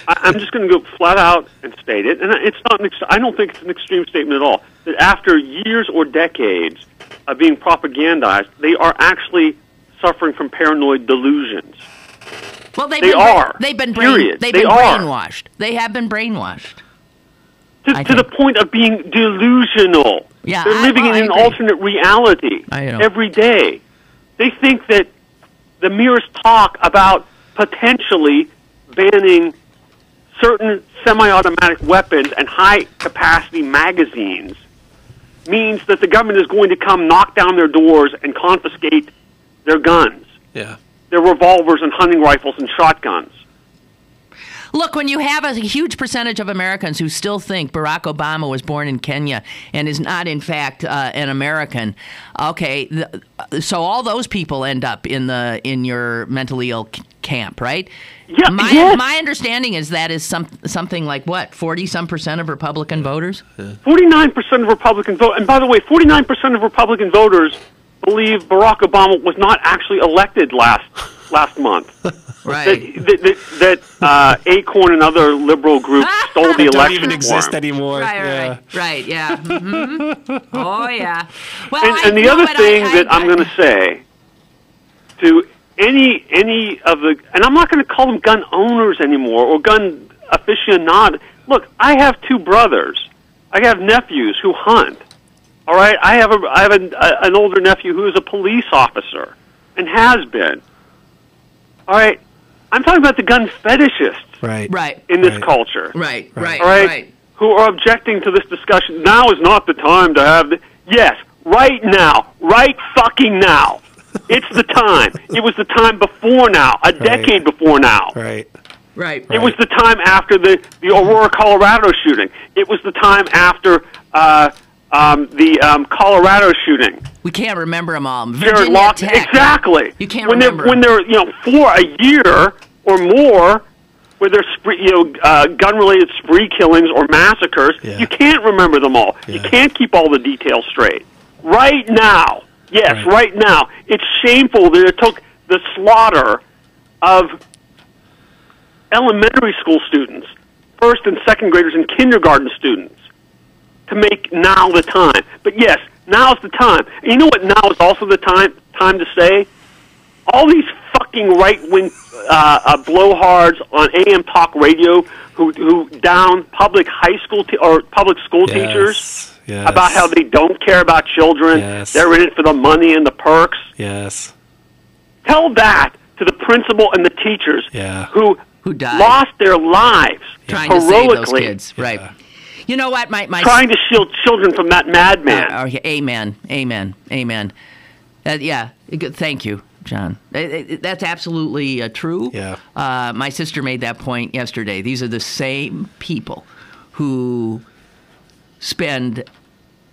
I'm just going to go flat out and state it, and it's not. I don't think it's an extreme statement at all. That after years or decades of being propagandized, they are actually suffering from paranoid delusions. Well, they've been Period. brainwashed. They have been brainwashed. To the point of being delusional. Yeah, they're living in an alternate reality every day. They think that the merest talk about potentially banning certain semi-automatic weapons and high-capacity magazines means that the government is going to come knock down their doors and confiscate their guns, their revolvers and hunting rifles and shotguns. Look, when you have a huge percentage of Americans who still think Barack Obama was born in Kenya and is not, in fact, an American, okay, so all those people end up in your mentally ill camp, right? Yeah, my understanding is that is something like, what, 40-some% of Republican voters? 49% of Republican voters, and by the way, 49% of Republican voters believe Barack Obama was not actually elected last month. Right. That Acorn and other liberal groups stole the election. Don't even exist anymore. Right. Yeah. Mm-hmm. Oh yeah. Well, and the other thing that I'm going to say to any of the, and I'm not going to call them gun owners anymore or gun aficionados. Look, I have two brothers. I have nephews who hunt. All right, I have an older nephew who is a police officer and has been. All right, I'm talking about the gun fetishists, right, in this culture, right, all right, who are objecting to this discussion. Now is not the time to have yes, right now, right fucking now. It's the time. It was the time before now, a decade before now. Right. It was the time after the Aurora, Colorado shooting. It was the time after the Colorado shooting. We can't remember them all. Virginia Tech. Exactly. You can't remember when they're for a year or more, where there's gun-related spree killings or massacres. You can't remember them all. You can't keep all the details straight. Right now, yes, right now, it's shameful that it took the slaughter of elementary school students, first and second graders, and kindergarten students to make now the time. But yes, now's the time. And you know what now is also the time to say? All these fucking right-wing blowhards on AM talk radio who down public high school or public school teachers about how they don't care about children. They're in it for the money and the perks. Tell that to the principal and the teachers who lost their lives trying heroically. To save those kids. Right. You know what? My trying to shield children from that madman. Amen. Thank you, John. That's absolutely true. My sister made that point yesterday. These are the same people who spend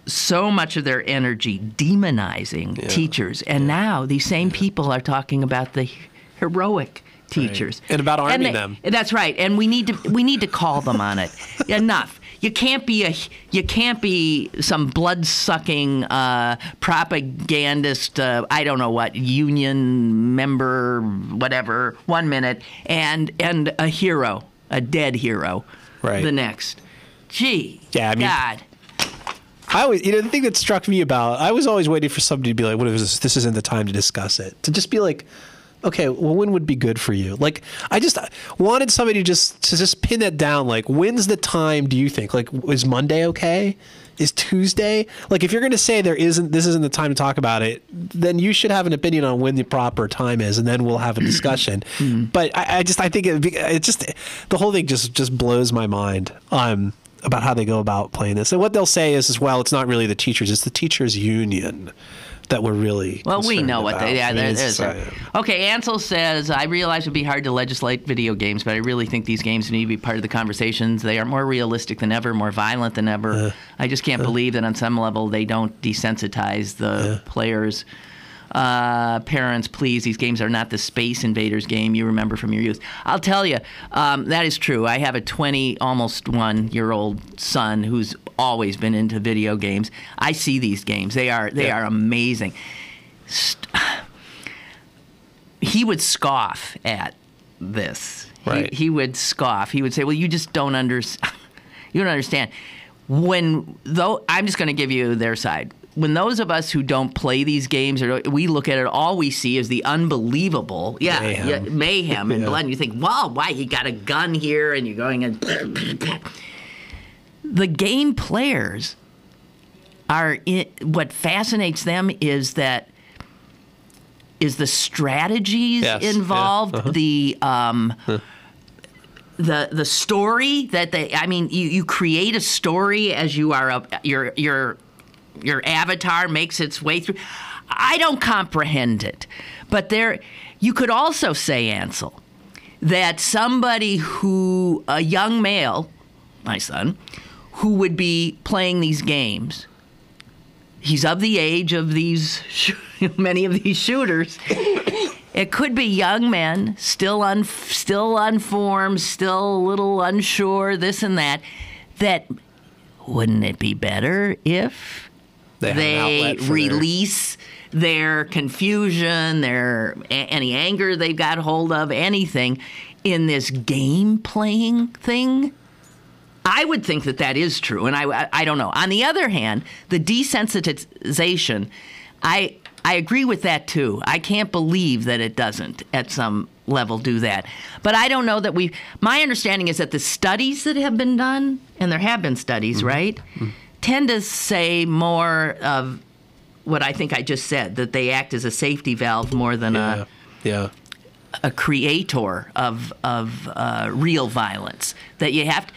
so much of their energy demonizing teachers, and now these same people are talking about the heroic teachers and about arming them. That's right, and we need to call them on it. Enough. You can't be some blood-sucking propagandist. I don't know what union member, whatever. 1 minute and a hero, a dead hero. The next. Gee. Yeah. I mean, God. I always, the thing that struck me about, I was always waiting for somebody to be like, "What is this? Isn't the time to discuss it." To just be like, okay, well, when would be good for you? Like, I just wanted somebody to just pin that down. Like, when's the time, do you think? Like, is Monday okay? Is Tuesday? Like, if you're going to say this isn't the time to talk about it, then you should have an opinion on when the proper time is, and then we'll have a discussion. But I think the whole thing just blows my mind about how they go about playing this. And what they'll say is, well, it's not really the teachers, it's the teachers' union that we're really Well, we concerned know what about. they. Yeah, I mean, there's it's, okay, Ansel says, I realize it would be hard to legislate video games, but I really think these games need to be part of the conversations. They are more realistic than ever, more violent than ever. I just can't believe that on some level they don't desensitize the players. Parents, please, these games are not the Space Invaders game you remember from your youth. I'll tell you, that is true. I have a almost 1-year-old son who's always been into video games. I see these games. They are amazing. He would scoff at this. Right. He would scoff. He would say, well, you just don't understand. You don't understand. I'm just going to give you their side. When those of us who don't play these games, we look at it, all we see is the unbelievable mayhem and blood. And you think, wow, why? You got a gun here and you're going and... The game players what fascinates them is the strategies involved, the story that you create a story as you are your avatar makes its way through. I don't comprehend it. But you could also say, Ansel, that a young male, my son, who would be playing these games, he's of the age of many of these shooters. It could be young men, still unformed, still a little unsure, this and that wouldn't it be better if they release their confusion, any anger they've got hold of, anything, in this game playing thing? I would think that is true, and I don't know. On the other hand, the desensitization, I agree with that too. I can't believe that it doesn't at some level do that. But I don't know that my understanding is that the studies that have been done, and there have been studies, right, tend to say more of what I think I just said, that they act as a safety valve more than a creator of real violence. That you have to...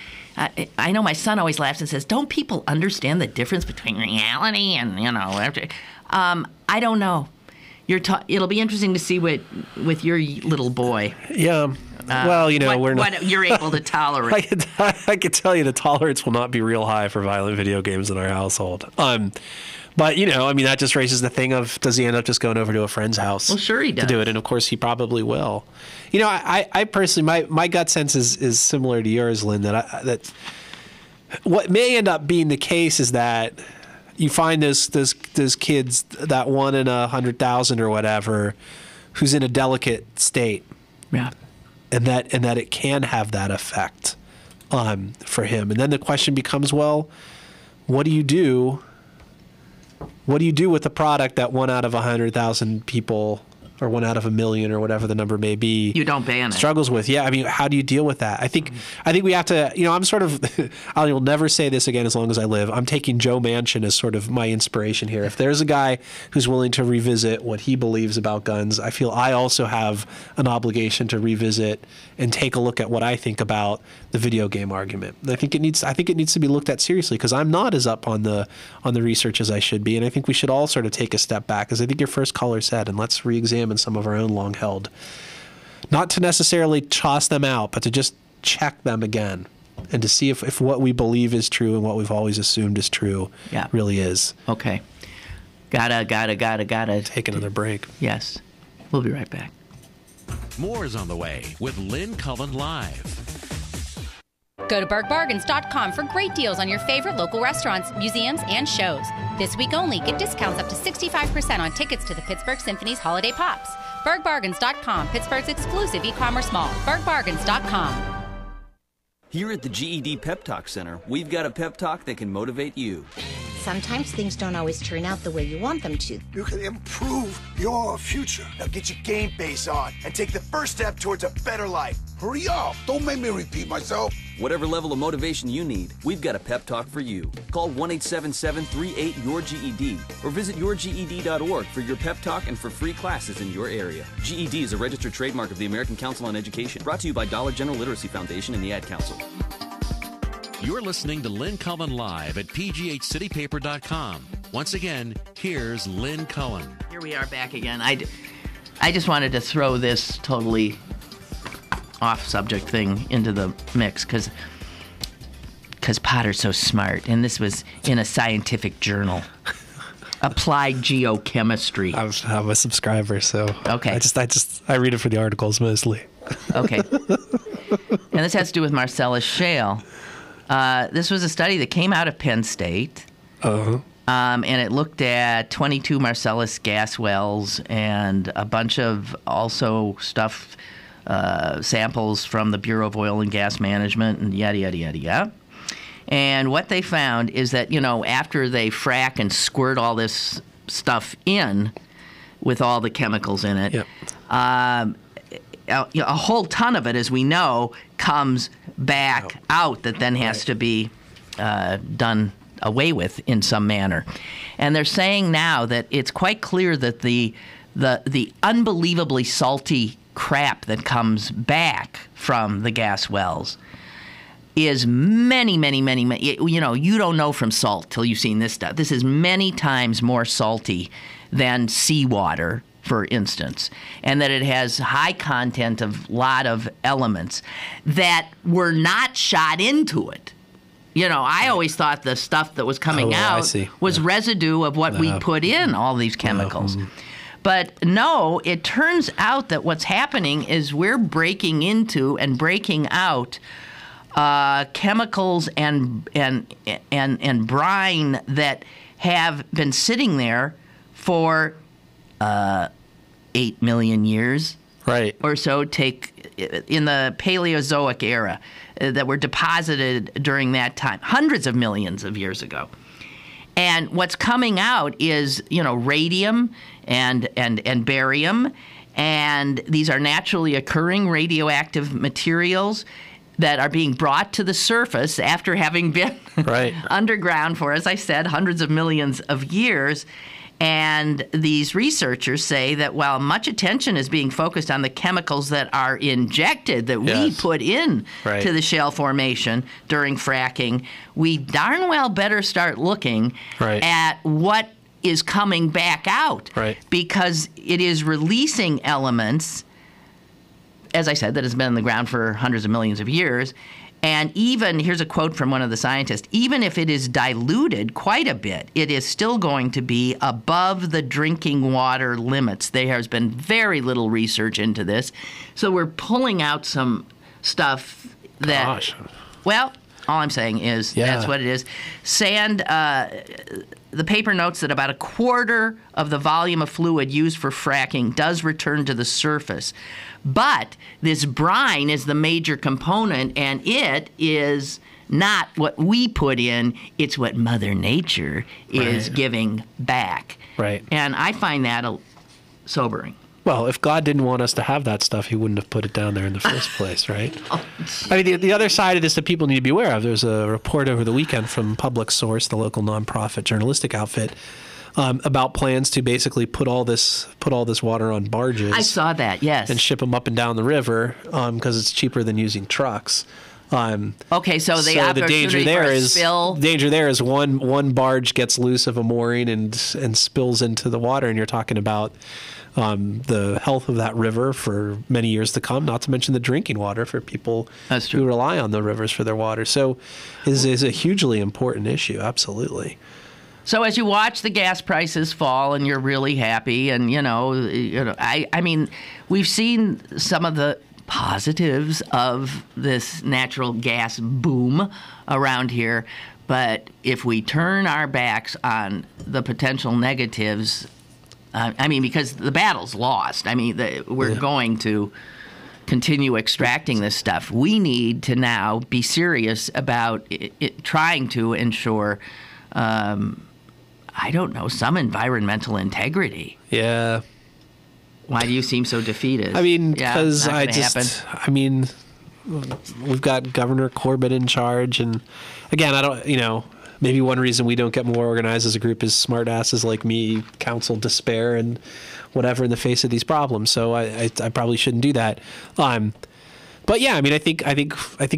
I know my son always laughs and says, don't people understand the difference between reality and, I don't know. It'll be interesting to see with your little boy. Yeah. Well, we're not... What you're able to tolerate. I can tell you the tolerance will not be real high for violent video games in our household. But, that just raises the thing of, does he end up just going over to a friend's house? Well, sure he does. To do it, and of course he probably will. I personally, my gut sense is similar to yours, Lynn, that what may end up being the case is that you find those kids, that 1 in 100,000 or whatever, who's in a delicate state. Yeah. And that it can have that effect for him. And then the question becomes, well, what do you do? What do you do with the product that 1 out of 100,000 people, or 1 out of 1 million, or whatever the number may be, you don't ban it, struggles with? Yeah, how do you deal with that? I think we have to. I'm sort of. I will never say this again as long as I live. I'm taking Joe Manchin as sort of my inspiration here. If there's a guy who's willing to revisit what he believes about guns, I feel I also have an obligation to revisit and take a look at what I think about the video game argument. And I think it needs to be looked at seriously, because I'm not as up on the research as I should be, and I think we should all sort of take a step back, as I think your first caller said, and let's re-examine some of our own long-held, not to necessarily toss them out, but to just check them again and to see if what we believe is true and what we've always assumed is true really is. Okay. Gotta take another break. Yes. We'll be right back. More is on the way with Lynn Cullen Live. Go to BergBargains.com for great deals on your favorite local restaurants, museums, and shows. This week only, get discounts up to 65% on tickets to the Pittsburgh Symphony's Holiday Pops. BergBargains.com, Pittsburgh's exclusive e-commerce mall. BergBargains.com. Here at the GED Pep Talk Center, we've got a pep talk that can motivate you. Sometimes things don't always turn out the way you want them to. You can improve your future. Now get your game face on and take the first step towards a better life. Hurry up. Don't make me repeat myself. Whatever level of motivation you need, we've got a pep talk for you. Call 1-877-38-YOUR-GED or visit yourged.org for your pep talk and for free classes in your area. GED is a registered trademark of the American Council on Education. Brought to you by Dollar General Literacy Foundation and the Ad Council. You're listening to Lynn Cullen Live at pghcitypaper.com. Once again, Here's Lynn Cullen. Here we are back again. I just wanted to throw this totally off-subject thing into the mix because Potter's so smart, and this was in a scientific journal. Applied Geochemistry. I'm a subscriber, so okay. I read it for the articles mostly. Okay. And this has to do with Marcellus Shale. This was a study that came out of Penn State. Uh-huh. And it looked at 22 Marcellus gas wells and a bunch of also stuff, samples from the Bureau of Oil and Gas Management and yada, yada, yada, yada. And what they found is that, after they frack and squirt all this stuff in with all the chemicals in it, a whole ton of it, as we know, comes back out that then has to be done away with in some manner. And they're saying now that it's quite clear that the unbelievably salty crap that comes back from the gas wells is many, you don't know from salt till you've seen this stuff. This is many times more salty than seawater, for instance, and that it has high content of a lot of elements that were not shot into it. I always thought the stuff that was coming out was residue of what we put in, all these chemicals. But no, it turns out that what's happening is we're breaking into and breaking out chemicals and brine that have been sitting there for 8 million years, right, or so. Take in the Paleozoic era that were deposited during that time, hundreds of millions of years ago. And what's coming out is radium and barium, and these are naturally occurring radioactive materials that are being brought to the surface after having been underground for, as I said, hundreds of millions of years. And these researchers say that while much attention is being focused on the chemicals that are injected, that we put in to the shale formation during fracking, we darn well better start looking at what is coming back out, because it is releasing elements, as I said, that has been in the ground for hundreds of millions of years. And even, here's a quote from one of the scientists, even if it is diluted quite a bit, it is still going to be above the drinking water limits. There has been very little research into this. So we're pulling out some stuff that, well, all I'm saying is that's what it is. Sand, the paper notes that about a quarter of the volume of fluid used for fracking does return to the surface. But this brine is the major component, and it is not what we put in, it's what Mother Nature is giving back. Right. And I find that sobering. Well, if God didn't want us to have that stuff, he wouldn't have put it down there in the first place, right? I mean, the other side of this that people need to be aware of, there's a report over the weekend from Public Source, the local nonprofit journalistic outfit, about plans to basically put all this water on barges. I saw that, yes. And ship them up and down the river because it's cheaper than using trucks. Okay, so the danger there is spill. Danger there is one barge gets loose of a mooring and spills into the water, and you're talking about the health of that river for many years to come, not to mention the drinking water for people who rely on the rivers for their water. So it is a hugely important issue, absolutely. So as you watch the gas prices fall and you're really happy, and I mean, we've seen some of the positives of this natural gas boom around here, but if we turn our backs on the potential negatives, I mean, because the battle's lost. I mean, we're going to continue extracting this stuff. We need to now be serious about trying to ensure, I don't know, some environmental integrity. Yeah. Why do you seem so defeated? I mean, because we've got Governor Corbett in charge, and again, maybe one reason we don't get more organized as a group is smart asses like me counsel despair and whatever in the face of these problems. So I probably shouldn't do that. But But yeah, I mean, I think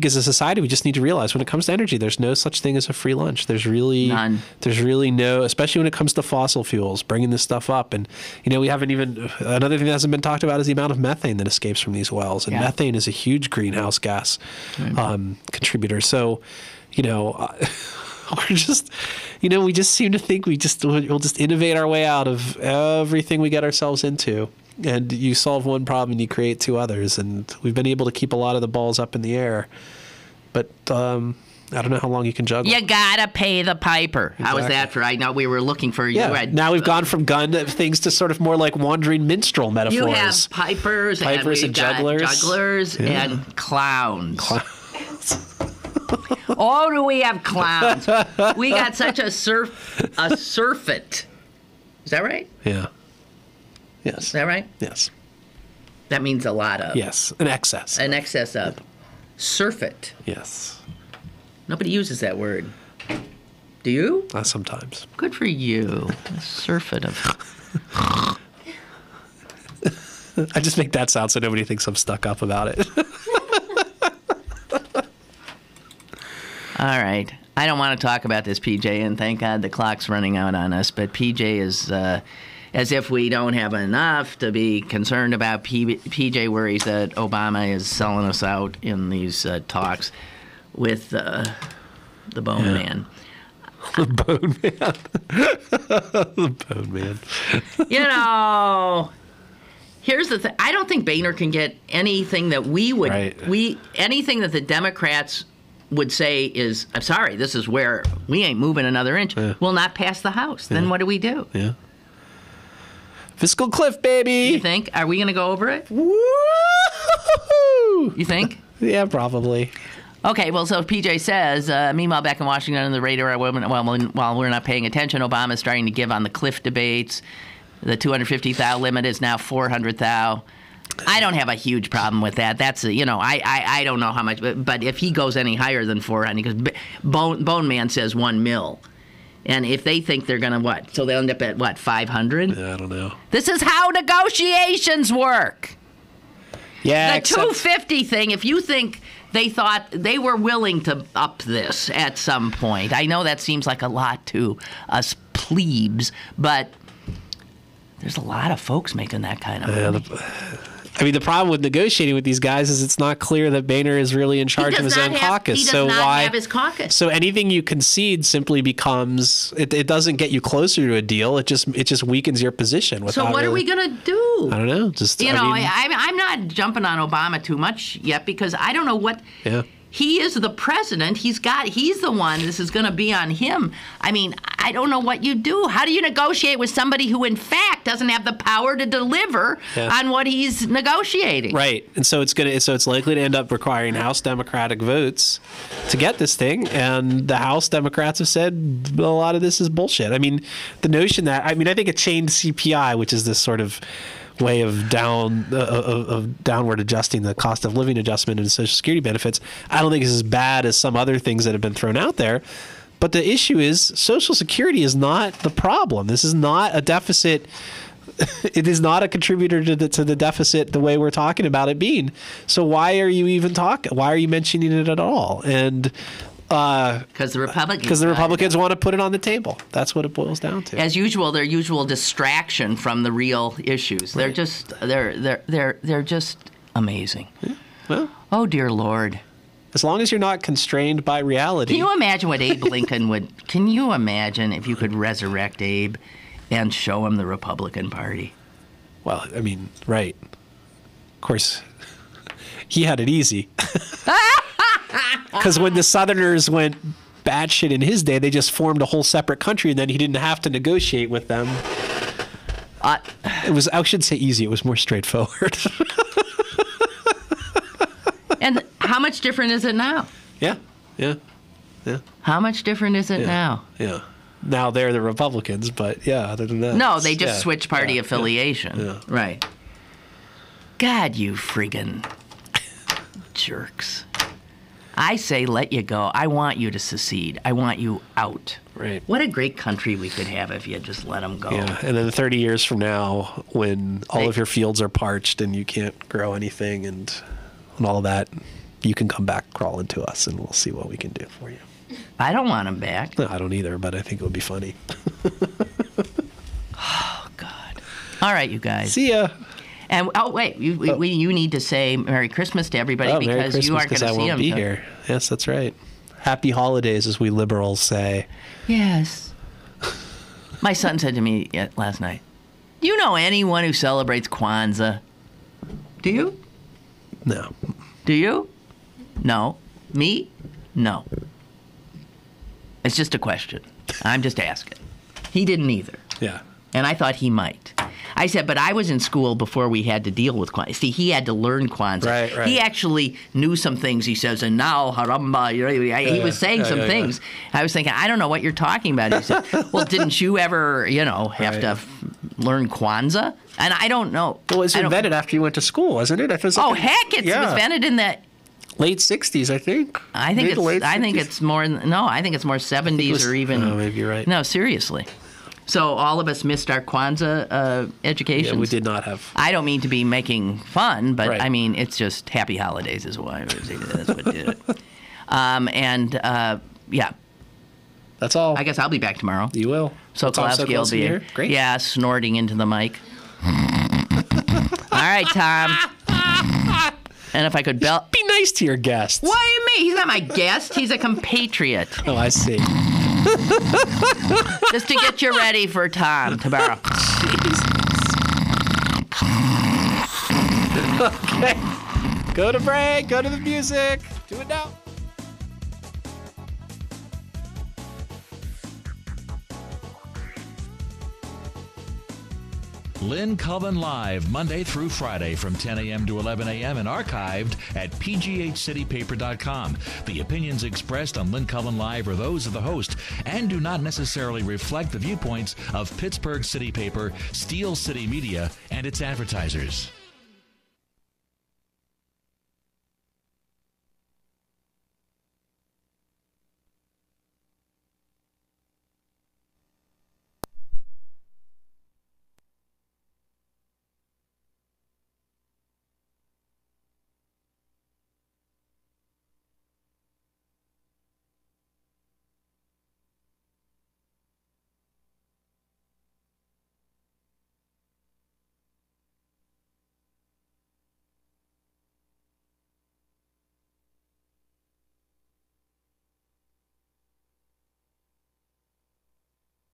as a society, we just need to realize when it comes to energy, there's no such thing as a free lunch. There's really none. There's really no, especially when it comes to fossil fuels, bringing this stuff up. And, we haven't even, another thing that hasn't been talked about is the amount of methane that escapes from these wells. And methane is a huge greenhouse gas contributor. So, we're just, we just seem to think we'll just innovate our way out of everything we get ourselves into. And you solve one problem and you create two others. And we've been able to keep a lot of the balls up in the air. But I don't know how long you can juggle. You gotta pay the piper. Exactly. How was that for? I know we were looking for you. Now we've gone from gun things to sort of more like wandering minstrel metaphors. You have pipers and jugglers and clowns. Oh, do we have clowns? We got such a surfeit. Is that right? Yeah. Yes. Is that right? Yes. That means a lot of. Yes, an excess. An excess of. Surfeit. Yes. Nobody uses that word. Do you? Sometimes. Good for you. A surfeit of. I just make that sound so nobody thinks I'm stuck up about it. All right. I don't want to talk about this, PJ, and thank God the clock's running out on us, but PJ is, as if we don't have enough to be concerned about, PJ worries that Obama is selling us out in these talks with the Bone Man. The Bone Man. The Bone Man. Here's the thing. I don't think Boehner can get anything that anything that the Democrats would say is, I'm sorry, this is where we ain't moving another inch, will not pass the House. Then what do we do? Yeah. Fiscal cliff, baby. You think? Are we going to go over it? Woo! You think? Yeah, probably. Okay, well, so PJ says, meanwhile, back in Washington, on the radar, while we're not paying attention, Obama's starting to give on the cliff debates. The 250 thou limit is now 400 thou. I don't have a huge problem with that. That's I don't know how much, but if he goes any higher than 400, because Bone Man says 1 mil, and if they think they're gonna so they'll end up at 500. Yeah, I don't know. This is how negotiations work. Yeah, the 250 thing. If you think they thought they were willing to up this at some point, I know that seems like a lot to us plebes, but there's a lot of folks making that kind of money. The problem with negotiating with these guys is it's not clear that Boehner is really in charge of his own caucus. He does not have his caucus. So anything you concede simply becomes it doesn't get you closer to a deal. It just weakens your position. So what are we gonna do? I don't know. I'm not jumping on Obama too much yet because I don't know what. Yeah. He is the president. He's the one. This is going to be on him. I mean, I don't know what you do. How do you negotiate with somebody who, in fact, doesn't have the power to deliver on what he's negotiating? Right, and so it's likely to end up requiring House Democratic votes to get this thing, and the House Democrats have said a lot of this is bullshit. I mean, the notion that I think a chained CPI, which is this sort of way of downward adjusting the cost of living adjustment and Social Security benefits, I don't think is as bad as some other things that have been thrown out there. But the issue is Social Security is not the problem. This is not a deficit. It is not a contributor to the deficit the way we're talking about it being. So why are you even talking? Why are you mentioning it at all? And because the Republicans want to put it on the table. That's what it boils down to. As usual, their usual distraction from the real issues. Right. They're just amazing. Yeah. Well, oh dear Lord. As long as you're not constrained by reality. Can you imagine what Abe Lincoln would? Can you imagine if you could resurrect Abe and show him the Republican Party? Well, I mean, right. Of course, he had it easy. Because when the Southerners went batshit in his day, they just formed a whole separate country, and then he didn't have to negotiate with them. It was, I shouldn't say easy, it was more straightforward. And how much different is it now? Yeah. How much different is it now? Yeah. Now they're the Republicans, but yeah, other than that. No, they just switched party affiliation. Yeah. Right. God, you friggin' jerks. I say let you go. I want you to secede. I want you out. Right. What a great country we could have if you just let them go. Yeah, and then 30 years from now, when all of your fields are parched and you can't grow anything, and and all that, you can come back crawling to us, and we'll see what we can do for you. I don't want him back. No, I don't either, but I think it would be funny. Oh, God. All right, you guys. See ya. And wait, you need to say Merry Christmas to everybody because you aren't going to see them. I won't be here. Yes, that's right. Happy holidays, as we liberals say. Yes. My son said to me last night, "Do you know anyone who celebrates Kwanzaa?" Do you? No. Do you? No. Me? No. It's just a question. I'm just asking. He didn't either. Yeah. And I thought he might. I said, but I was in school before we had to deal with Kwanzaa. See, he had to learn Kwanzaa. Right. He actually knew some things. He says, and now, haramba, he was saying some things. I was thinking, I don't know what you're talking about. He said, well, didn't you ever, have to learn Kwanzaa? And I don't know. Well, it was invented after you went to school, wasn't it? It was invented in the late 60s, I think. I think it's more 70s or even. Oh, maybe you're right. No, seriously. So all of us missed our Kwanzaa education. Yeah, we did not have. I don't mean to be making fun, but I mean it's just happy holidays is why that's what did it. Yeah. That's all. I guess I'll be back tomorrow. You will. So Kolowski will be here. Great. Yeah, snorting into the mic. All right, Tom. And if I could be nice to your guests. What do you mean? He's not my guest. He's a compatriot. Oh, I see. Just to get you ready for Tom tomorrow. Okay. Go to break. Go to the music. Do it now. Lynn Cullen Live, Monday through Friday from 10 a.m. to 11 a.m. and archived at pghcitypaper.com. The opinions expressed on Lynn Cullen Live are those of the host and do not necessarily reflect the viewpoints of Pittsburgh City Paper, Steel City Media, and its advertisers.